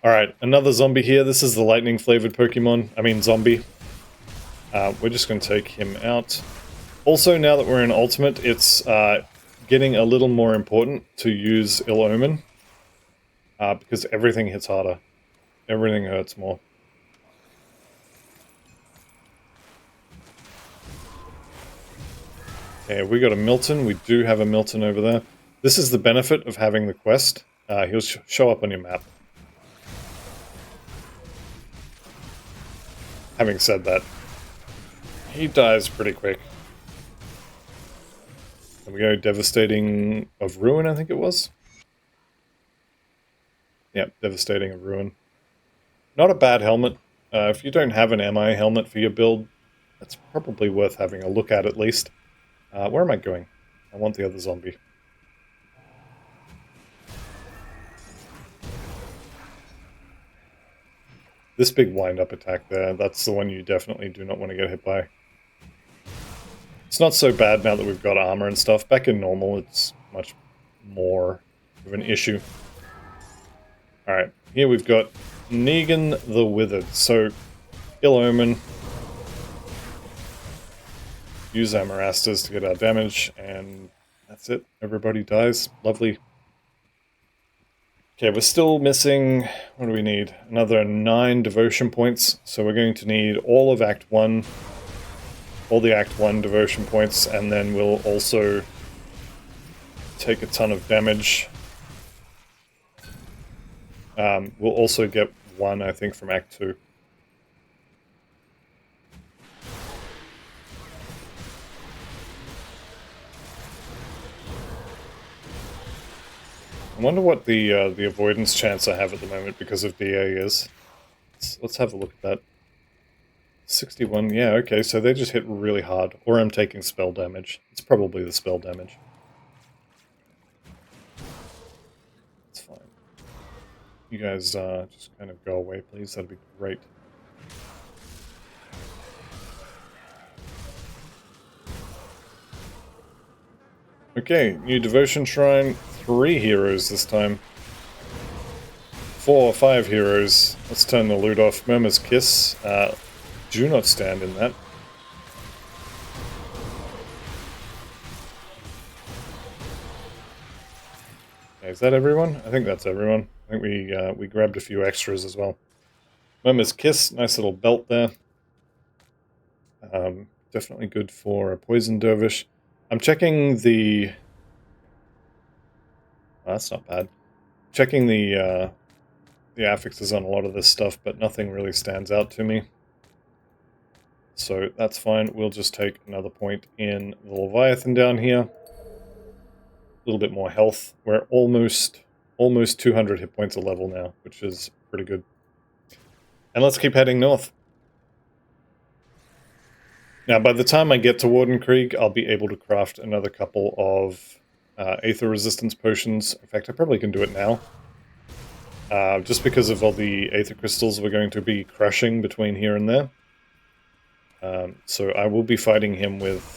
Alright, another zombie here. This is the lightning-flavored Pokemon. I mean, zombie. We're just going to take him out. Also, now that we're in Ultimate, it's getting a little more important to use Ill Omen. Because everything hits harder. Everything hurts more. Okay, we got a Milton. We do have a Milton over there. This is the benefit of having the quest. He'll show up on your map. Having said that, he dies pretty quick. And we go Devastating of Ruin, I think it was. Yep, Devastating of Ruin. Not a bad helmet. If you don't have an MI helmet for your build, that's probably worth having a look at least. Where am I going? I want the other zombie. This big wind-up attack there, that's the one you definitely do not want to get hit by. It's not so bad now that we've got armor and stuff. Back in normal, it's much more of an issue. Alright, here we've got Negan the Withered. So, Ill Omen. Use Amarastas to get our damage, and that's it. Everybody dies. Lovely. Okay, we're still missing, what do we need? Another 9 devotion points. So we're going to need all of Act 1, all the Act 1 devotion points, and then we'll also take a ton of damage. We'll also get 1, I think, from Act 2. I wonder what the avoidance chance I have at the moment because of DA is. Let's have a look at that. 61, yeah, okay, so they just hit really hard. Or I'm taking spell damage. It's probably the spell damage. It's fine. You guys just kind of go away, please. That'd be great. Okay, new devotion shrine. 3 heroes this time. 4 or 5 heroes. Let's turn the loot off. Murmur's Kiss. Do not stand in that. Okay, is that everyone? I think that's everyone. I think we grabbed a few extras as well. Murmur's Kiss. Nice little belt there. Definitely good for a Poison Dervish. I'm checking the... Oh, that's not bad. Checking the the affixes on a lot of this stuff, but nothing really stands out to me. So that's fine. We'll just take another point in the Leviathan down here. A little bit more health. We're almost 200 hit points a level now, which is pretty good. And let's keep heading north. Now, by the time I get to Warden Krieg, I'll be able to craft another couple of Aether Resistance potions. In fact, I probably can do it now. Just because of all the Aether Crystals we're going to be crushing between here and there. So I will be fighting him with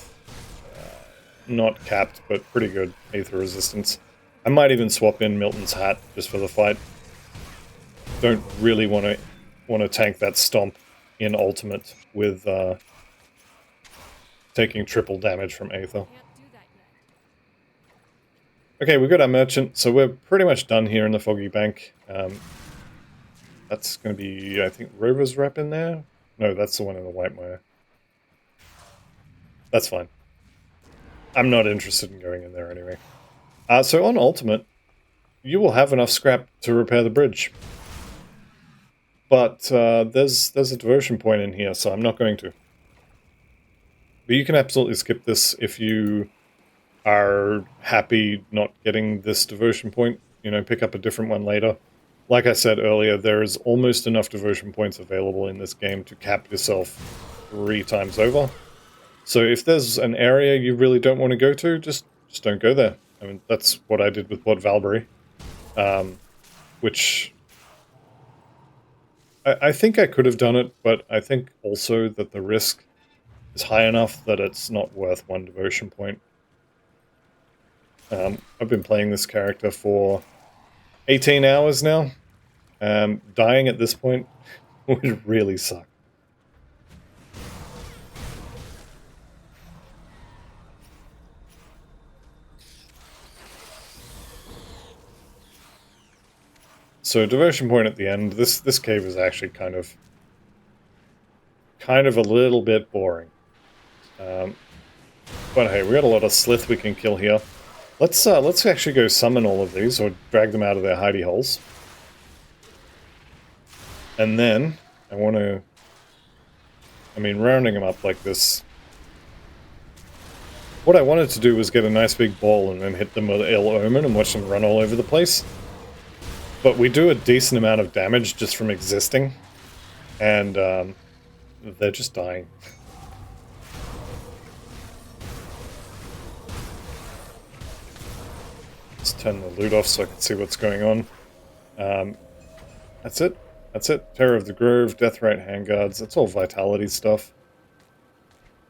not capped, but pretty good Aether Resistance. I might even swap in Milton's hat just for the fight. Don't really want to tank that stomp in Ultimate with taking triple damage from Aether. Okay, we've got our merchant, so we're pretty much done here in the Foggy Bank. That's going to be, I think, Rover's Rep in there? No, that's the one in the Whitemire. That's fine. I'm not interested in going in there anyway. So on Ultimate, you will have enough scrap to repair the bridge. But there's a devotion point in here, so I'm not going to. But you can absolutely skip this if you are happy not getting this devotion point. You know, pick up a different one later. Like I said earlier, there is almost enough devotion points available in this game to cap yourself 3 times over. So if there's an area you really don't want to go to, just don't go there. I mean, that's what I did with Port Valbury. Which I think I could have done it, but I think also that the risk is high enough that it's not worth 1 devotion point. I've been playing this character for 18 hours now. Dying at this point would really suck. So devotion point at the end. This cave is actually kind of a little bit boring. But hey, we got a lot of Slith we can kill here. Let's actually go summon all of these, or drag them out of their hidey holes. And then, I want to... I mean, rounding them up like this... What I wanted to do was get a nice big ball and then hit them with Ill Omen and watch them run all over the place. But we do a decent amount of damage just from existing. And, they're just dying. Let's turn the loot off so I can see what's going on. That's it. That's it. Terror of the Grove, Deathrite Handguards. That's all Vitality stuff.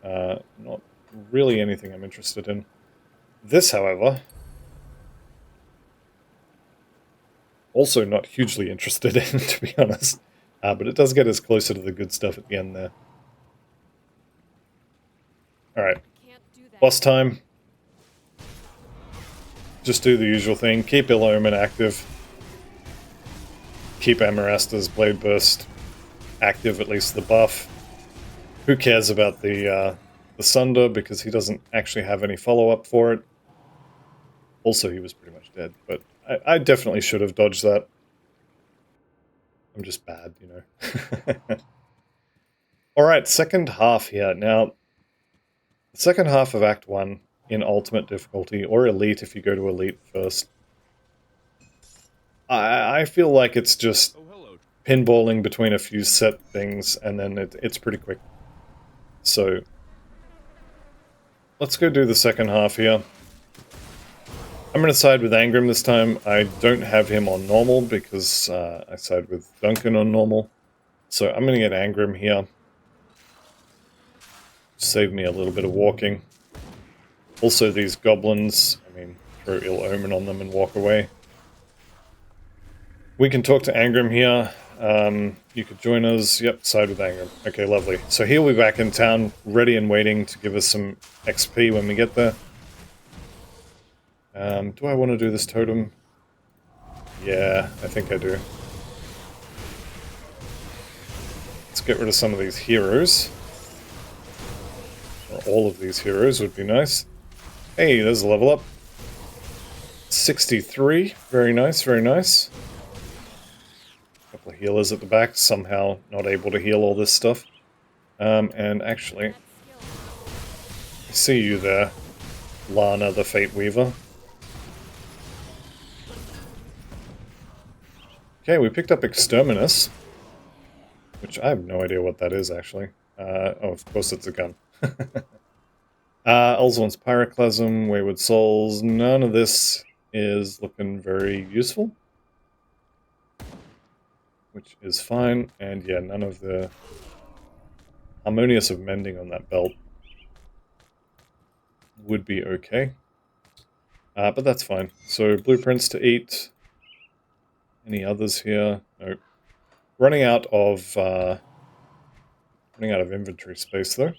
Not really anything I'm interested in. This, however... also not hugely interested in, to be honest. But it does get us closer to the good stuff at the end there. Alright. Boss time. Just do the usual thing. Keep Ill Omen active. Keep Amarasta's Blade Burst active, at least the buff. Who cares about the Sunder, because he doesn't actually have any follow-up for it. Also, he was pretty much dead, but I definitely should have dodged that. I'm just bad, you know. Alright, second half here. Now, the second half of Act 1 in Ultimate difficulty, or Elite if you go to Elite first. I feel like it's just pinballing between a few set things, and then it's pretty quick. So, let's go do the second half here. I'm going to side with Angrim this time. I don't have him on normal because I side with Duncan on normal. So I'm going to get Angrim here. Save me a little bit of walking. Also these goblins, I mean, throw Ill Omen on them and walk away. We can talk to Angrim here. You could join us. Yep, side with Angrim. Okay, lovely. So he'll be back in town, ready and waiting to give us some XP when we get there. Do I want to do this totem? Yeah, I think I do. Let's get rid of some of these heroes. Or all of these heroes would be nice. Hey, there's a level up. 63. Very nice, very nice. couple of healers at the back, somehow not able to heal all this stuff. And actually, I see you there, Lana the Fate Weaver. Okay, we picked up Exterminus, which I have no idea what that is, actually. Oh, of course it's a gun. Ulzon's Pyroclasm, Wayward Souls, none of this is looking very useful. Which is fine, and yeah, none of the Harmonious of Mending on that belt would be okay. But that's fine. So, blueprints to eat. Any others here? Nope. Running out of inventory space, though.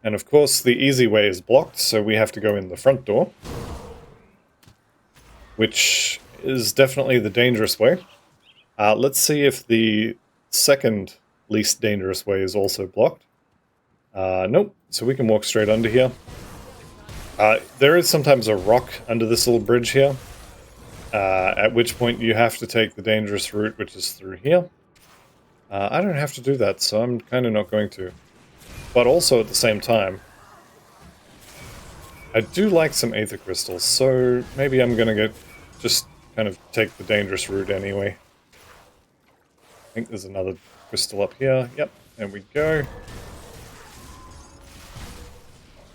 And of course, the easy way is blocked, so we have to go in the front door. Which is definitely the dangerous way. Let's see if the second least dangerous way is also blocked. Nope, so we can walk straight under here. There is sometimes a rock under this little bridge here. At which point you have to take the dangerous route, which is through here. I don't have to do that, so I'm kind of not going to. But also at the same time, I do like some Aether Crystals, so maybe I'm gonna just kind of take the dangerous route anyway. I think there's another crystal up here. Yep, there we go.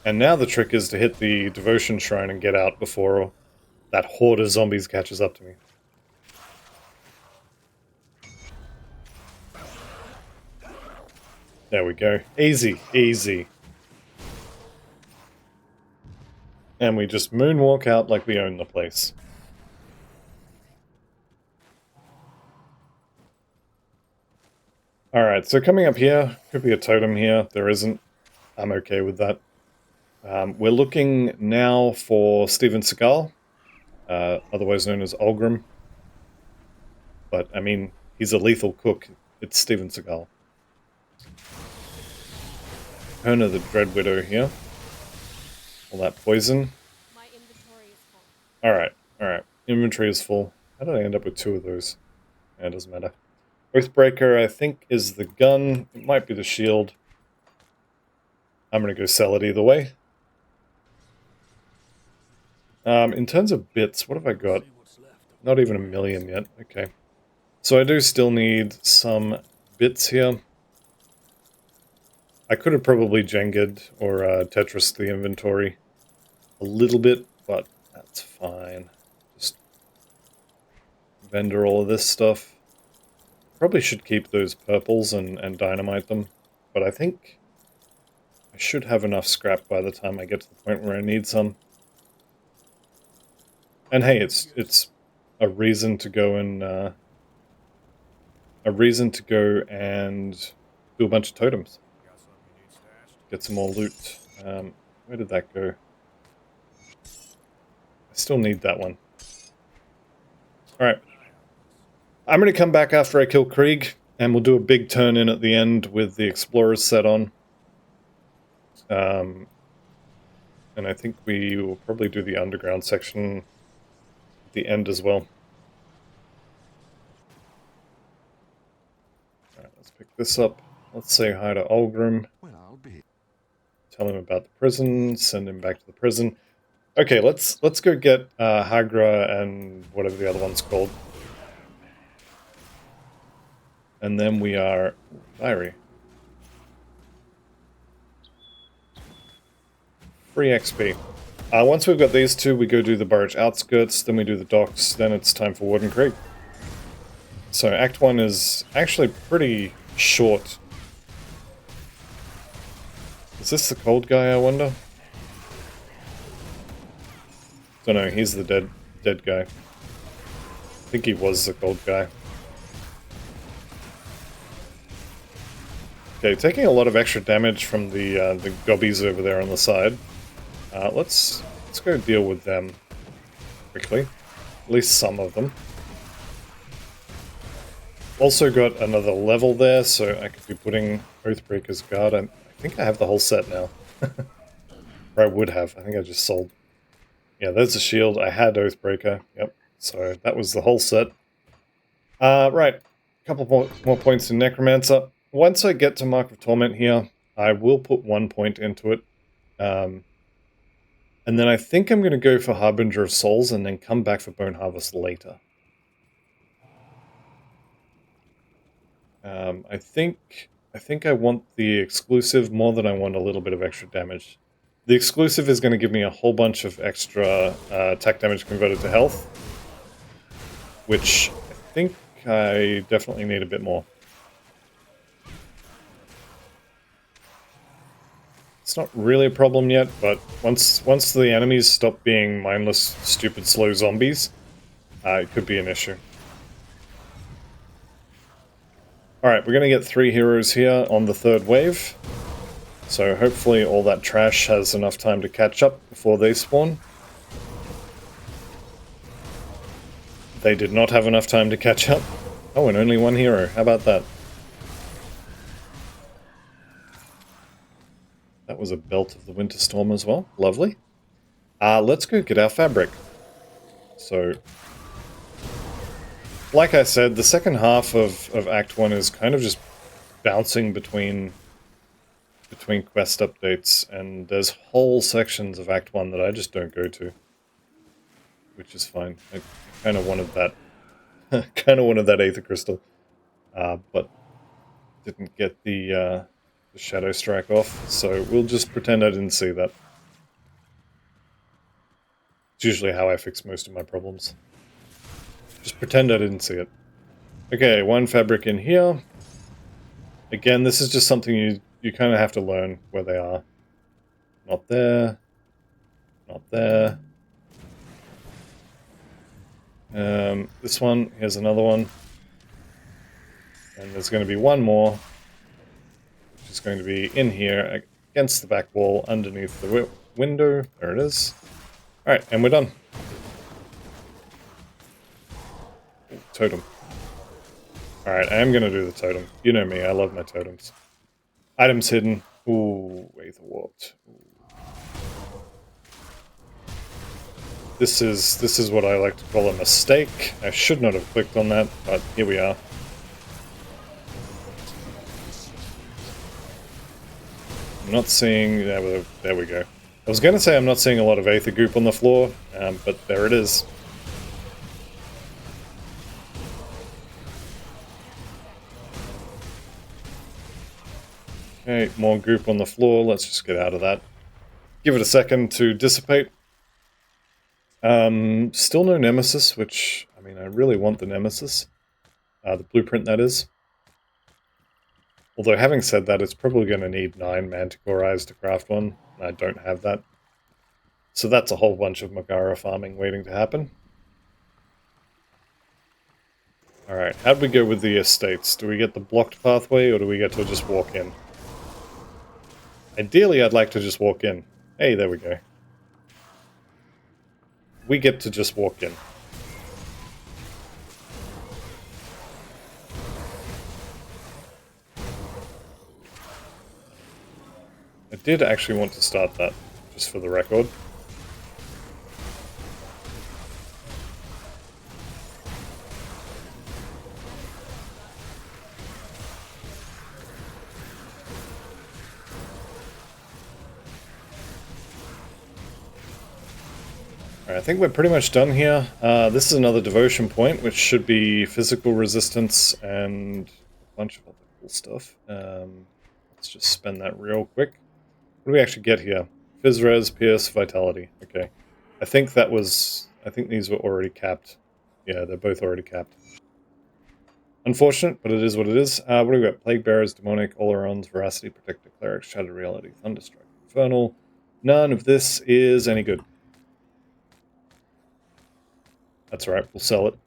And now the trick is to hit the Devotion Shrine and get out before that horde of zombies catches up to me. There we go. Easy, easy. And we just moonwalk out like we own the place. Alright, so coming up here, could be a totem here. There isn't. I'm okay with that. We're looking now for Steven Seagal, otherwise known as Ulgrim. But, I mean, he's a lethal cook. It's Steven Seagal. Herna the Dread Widow here. All that poison. My inventory is full. Alright, alright. Inventory is full. How did I end up with 2 of those? Yeah, it doesn't matter. Oathbreaker, I think, is the gun. It might be the shield. I'm gonna go sell it either way. In terms of bits, what have I got? Not even 1 million yet. Okay. So I do still need some bits here. I could have probably Jenga'd or Tetris the inventory a little bit, but that's fine. Just vendor all of this stuff. Probably should keep those purples and dynamite them, but I think I should have enough scrap by the time I get to the point where I need some. And hey, it's a reason to go and do a bunch of totems. Get some more loot. Where did that go? I still need that one. Alright. I'm going to come back after I kill Krieg, and we'll do a big turn in at the end with the Explorer's set on. And I think we will probably do the underground section at the end as well. Alright, let's pick this up. Let's say hi to Ulgrim. Tell him about the prison, send him back to the prison. Okay, let's go get Hagra and whatever the other one's called. And then we are... Diary. Free XP. Once we've got these two, we go do the Burridge Outskirts, then we do the docks, then it's time for Warden Creek. So Act 1 is actually pretty short. Is this the cold guy, I wonder? Don't know, he's the dead guy. I think he was the cold guy. Okay, taking a lot of extra damage from the gobbies over there on the side. Let's go deal with them quickly. At least some of them. Also got another level there, so I could be putting Oathbreaker's Guard. I think I have the whole set now. Or I would have. I think I just sold. Yeah, there's a shield. I had Oathbreaker. Yep. So that was the whole set. Right. A couple more points in Necromancer. Once I get to Mark of Torment here, I will put 1 point into it. And then I think I'm going to go for Harbinger of Souls and then come back for Bone Harvest later. I think I want the exclusive more than I want a little bit of extra damage. The exclusive is going to give me a whole bunch of extra attack damage converted to health, which I think I definitely need a bit more. It's not really a problem yet, but once the enemies stop being mindless, stupid, slow zombies, it could be an issue. Alright, we're going to get 3 heroes here on the 3rd wave. So hopefully all that trash has enough time to catch up before they spawn. They did not have enough time to catch up. Oh, and only 1 hero. How about that? That was a Belt of the Winter Storm as well. Lovely. Let's go get our fabric. So, like I said, the second half of Act 1 is kind of just bouncing between quest updates, and there's whole sections of Act 1 that I just don't go to. Which is fine. I kind of wanted that. Aether Crystal. But didn't get the Shadow Strike off, so we'll just pretend I didn't see that. It's usually how I fix most of my problems. Just pretend I didn't see it. Okay, 1 fabric in here. Again, this is just something you kind of have to learn where they are. Not there. Not there. This one, here's another one. And there's going to be 1 more, which is going to be in here, against the back wall, underneath the window. There it is. Alright, and we're done. Ooh, totem. Alright, I am going to do the totem. You know me, I love my totems. Items hidden. Ooh, Aether Warped. Ooh. This is what I like to call a mistake. I should not have clicked on that, but here we are. I'm not seeing... there we go. I was going to say I'm not seeing a lot of Aether Goop on the floor, but there it is. Okay, more goop on the floor. Let's just get out of that. Give it a second to dissipate. Still no Nemesis, which, I mean, I really want the Nemesis. The blueprint, that is. Although, having said that, it's probably going to need 9 Manticore Eyes to craft one, and I don't have that. So that's a whole bunch of Magara farming waiting to happen. Alright, how'd we go with the estates? Do we get the blocked pathway, or do we get to just walk in? Ideally, I'd like to just walk in. Hey, there we go. We get to just walk in. I did actually want to start that, just for the record. I think we're pretty much done here. This is another devotion point, which should be physical resistance and a bunch of other cool stuff. Let's just spend that real quick. What do we actually get here? Phys res, Pierce, Vitality. Okay. I think these were already capped. Yeah, they're both already capped. Unfortunate, but it is what it is. What do we got? Plague Bearers, Demonic, Olerons, Veracity, Protector, Cleric, Shattered Reality, Thunderstrike, Infernal. None of this is any good. That's right, we'll sell it.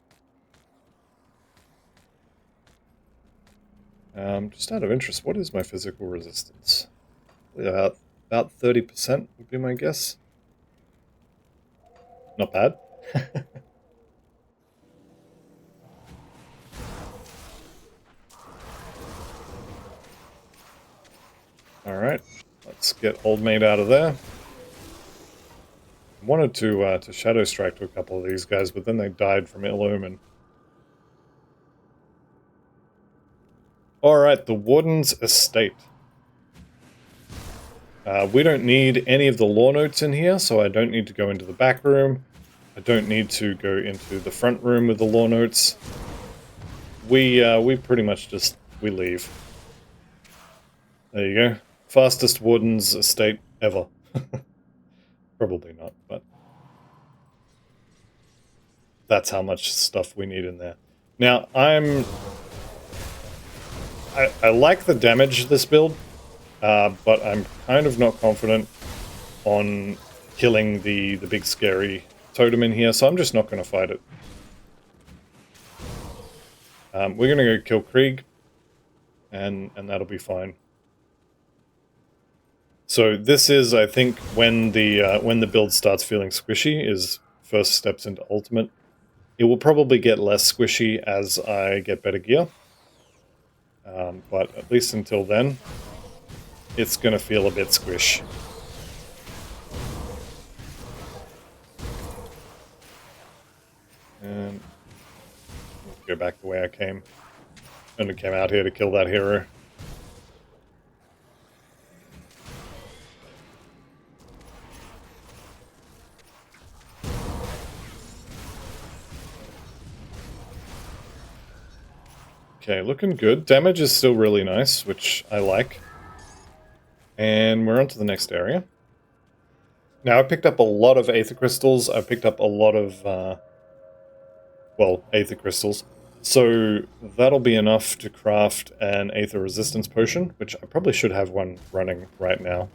Just out of interest, what is my physical resistance? About 30% would be my guess. Not bad. Alright, let's get Old Maid out of there. wanted to Shadow Strike to a couple of these guys, but then they died from Ill Omen. Alright, the Warden's Estate. We don't need any of the lore notes in here, so I don't need to go into the back room. I don't need to go into the front room with the lore notes. We pretty much just, we leave. There you go. Fastest Warden's Estate ever. Probably not, but that's how much stuff we need in there. Now, I like the damage this build, but I'm kind of not confident on killing the big scary totem in here, so I'm just not going to fight it. We're going to go kill Krieg, and that'll be fine. So this is, I think, when the build starts feeling squishy, is first steps into ultimate. It will probably get less squishy as I get better gear. But at least until then, it's going to feel a bit squish. And go back the way I came. Only came out here to kill that hero. Okay, looking good. Damage is still really nice, which I like. And we're on to the next area. Now, I picked up a lot of Aether Crystals. I picked up a lot of, well, Aether Crystals. So that'll be enough to craft an Aether Resistance Potion, which I probably should have one running right now.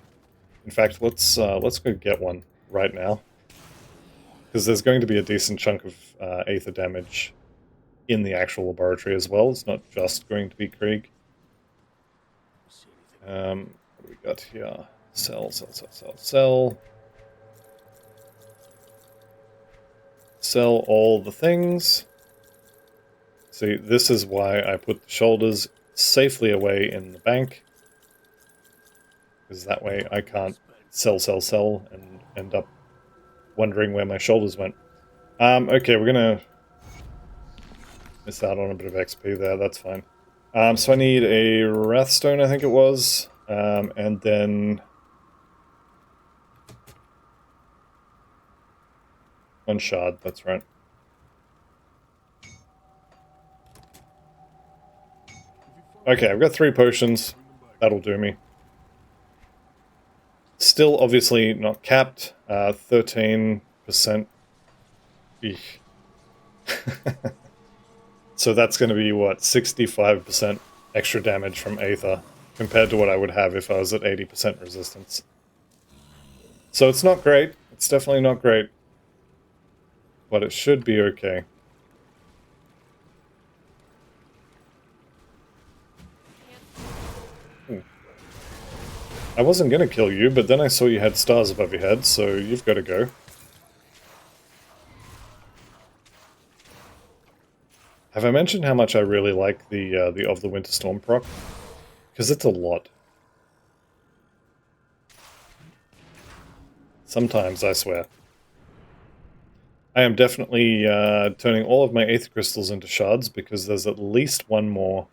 In fact, let's go get one right now. Because there's going to be a decent chunk of Aether damage in the actual laboratory as well. It's not just going to be Krieg. What do we got here? Sell. Sell all the things. See, this is why I put the shoulders safely away in the bank. Because that way I can't sell, and end up wondering where my shoulders went. Okay, we're gonna miss out on a bit of XP there, that's fine. So I need a Wrathstone, I think it was, and then one shard, that's right. Okay, I've got 3 potions, that'll do me. Still obviously not capped, 13%. Eesh. So that's going to be, what, 65% extra damage from Aether, compared to what I would have if I was at 80% resistance. So it's not great, it's definitely not great, but it should be okay. I wasn't going to kill you, but then I saw you had stars above your head, so you've got to go. Have I mentioned how much I really like the Of the Winter Storm proc? Because it's a lot. Sometimes, I swear. I am definitely turning all of my Aether Crystals into shards, because there's at least one more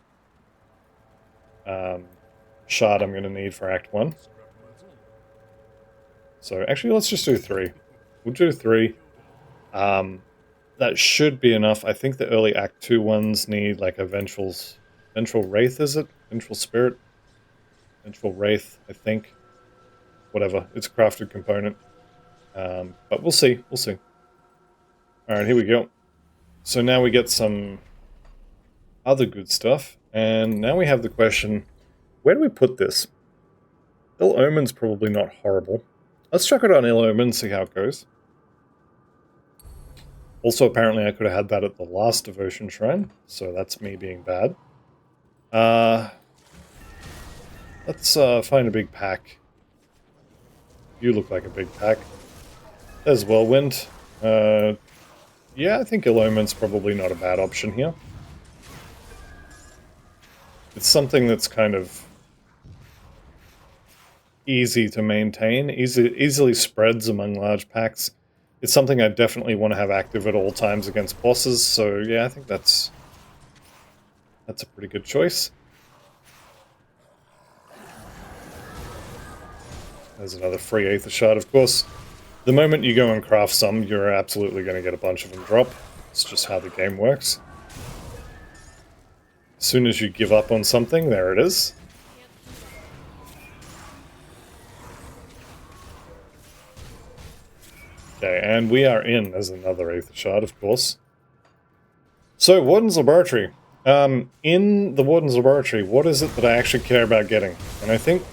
shard I'm going to need for Act 1. So actually, let's just do 3. We'll do 3. That should be enough. I think the early Act 2 ones need like a Vengeful Wraith, is it? Vengeful Spirit? Vengeful Wraith, I think. Whatever, it's a crafted component. But we'll see, we'll see. Alright, here we go. So now we get some other good stuff, and now we have the question, where do we put this? Ill Omen's probably not horrible. Let's chuck it on Ill Omen, see how it goes. Also, apparently I could have had that at the last Devotion Shrine, so that's me being bad. Let's find a big pack. You look like a big pack. There's Whirlwind. Yeah, I think Ill Omen's probably not a bad option here. It's something that's kind of easy to maintain, easily spreads among large packs. it's something I definitely want to have active at all times against bosses, so yeah, I think that's a pretty good choice. There's another free Aether Shard, of course. The moment you go and craft some, you're absolutely going to get a bunch of them drop. It's just how the game works. As soon as you give up on something, there it is. Okay, and we are in as another Aether Shard, of course. So, Warden's Laboratory. In the Warden's Laboratory, what is it that I actually care about getting? And I think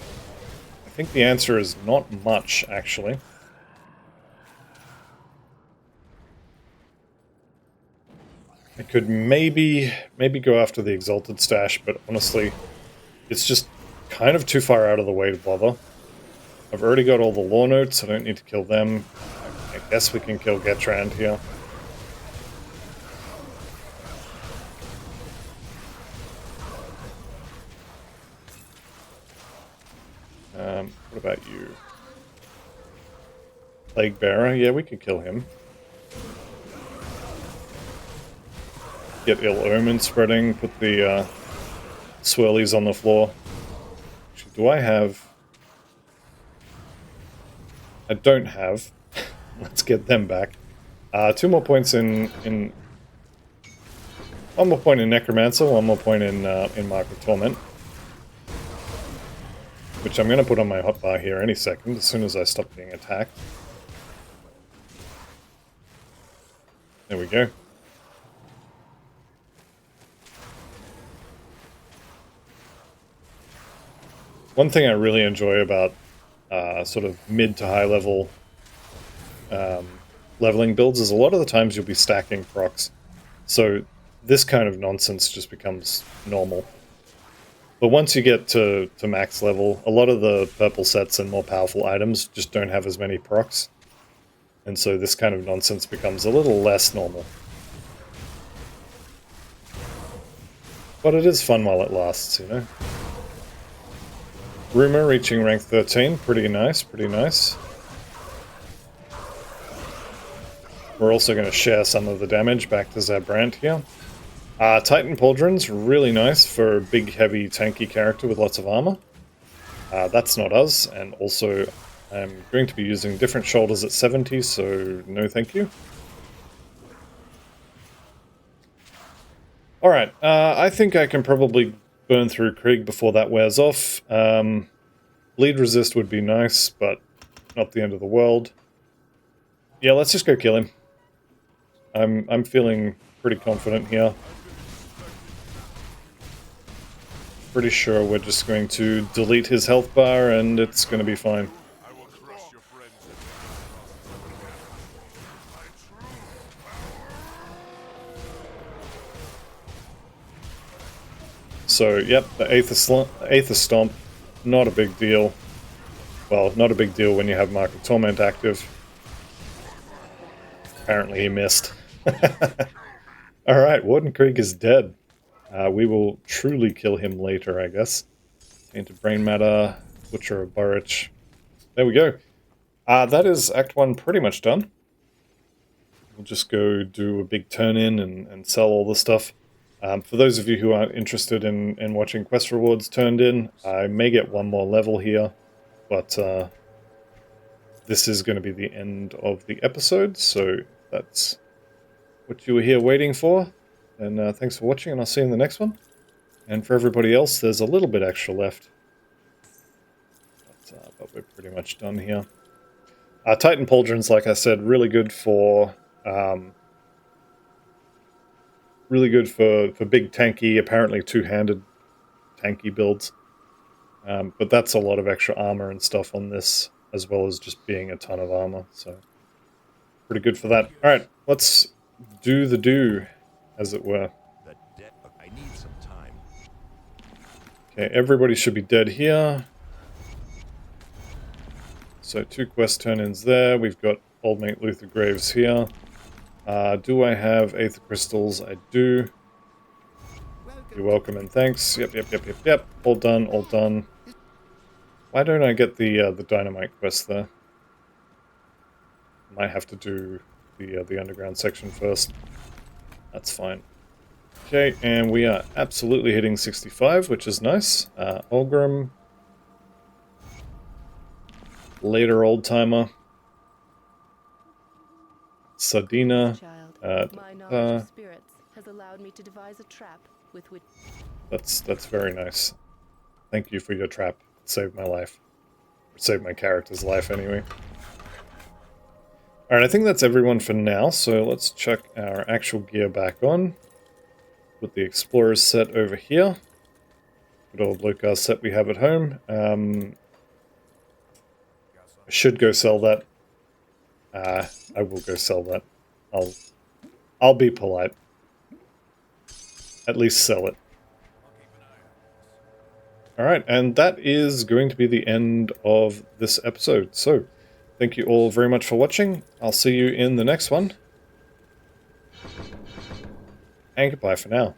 the answer is not much, actually. I could maybe go after the Exalted Stash, but honestly, it's just kind of too far out of the way to bother. I've already got all the lore notes, I don't need to kill them. I guess we can kill Getrand here. What about you? Plague Bearer, yeah, we could kill him. Get Ill Omen spreading, put the swirlies on the floor. Actually, do I have... I don't have. Let's get them back. 2 more points in... 1 more point in Necromancer, 1 more point in Mark of Torment. Which I'm going to put on my hotbar here any second, as soon as I stop being attacked. There we go. One thing I really enjoy about sort of mid to high level leveling builds is a lot of the times you'll be stacking procs. So this kind of nonsense just becomes normal. But once you get to max level, a lot of the purple sets and more powerful items just don't have as many procs. And so this kind of nonsense becomes a little less normal. But it is fun while it lasts, you know? Rumor reaching rank 13, pretty nice, pretty nice. We're also going to share some of the damage back to Zabrant here. Titan Pauldron's really nice for a big, heavy, tanky character with lots of armor. That's not us, and also I'm going to be using different shoulders at 70, so no thank you. Alright, I think I can probably burn through Krieg before that wears off. Bleed resist would be nice, but not the end of the world. Yeah, let's just go kill him. I'm feeling pretty confident here. Pretty sure we're just going to delete his health bar and it's going to be fine. So, yep, the Aether Stomp, not a big deal. Well, not a big deal when you have Mark of Torment active. Apparently he missed. Alright, Warden Krieg is dead. We will truly kill him later, I guess. Tainted Brain Matter, Butcher of Burrich. There we go. That is Act 1 pretty much done. We'll just go do a big turn-in and sell all the stuff. For those of you who aren't interested in watching quest rewards turned in, I may get 1 more level here, but this is going to be the end of the episode, so that's what you were here waiting for. And thanks for watching, and I'll see you in the next one. And for everybody else, there's a little bit extra left. But we're pretty much done here. Titan Pauldrons, like I said, really good for big tanky, apparently two-handed tanky builds. But that's a lot of extra armor and stuff on this, as well as just being a ton of armor, so pretty good for that. Alright, let's do the do, as it were. I need some time. Okay, everybody should be dead here. So 2 quest turn-ins there. We've got Old Mate Luther Graves here. Do I have Aether Crystals? I do. You're welcome and thanks. Yep. All done, all done. Why don't I get the Dynamite quest there? Might have to do the underground section first. That's fine. Okay, and we are absolutely hitting 65, which is nice. Olgrim. Later old-timer. Sardina. My knowledge of spirits has allowed me to devise a trap with which... That's very nice. Thank you for your trap. It saved my life. It saved my character's life, anyway. Alright, I think that's everyone for now, so let's chuck our actual gear back on. Put the Explorer's set over here. Good old Lokar set we have at home. I should go sell that. I will go sell that. I'll be polite. At least sell it. Alright, and that is going to be the end of this episode. So, thank you all very much for watching. I'll see you in the next one. And goodbye for now.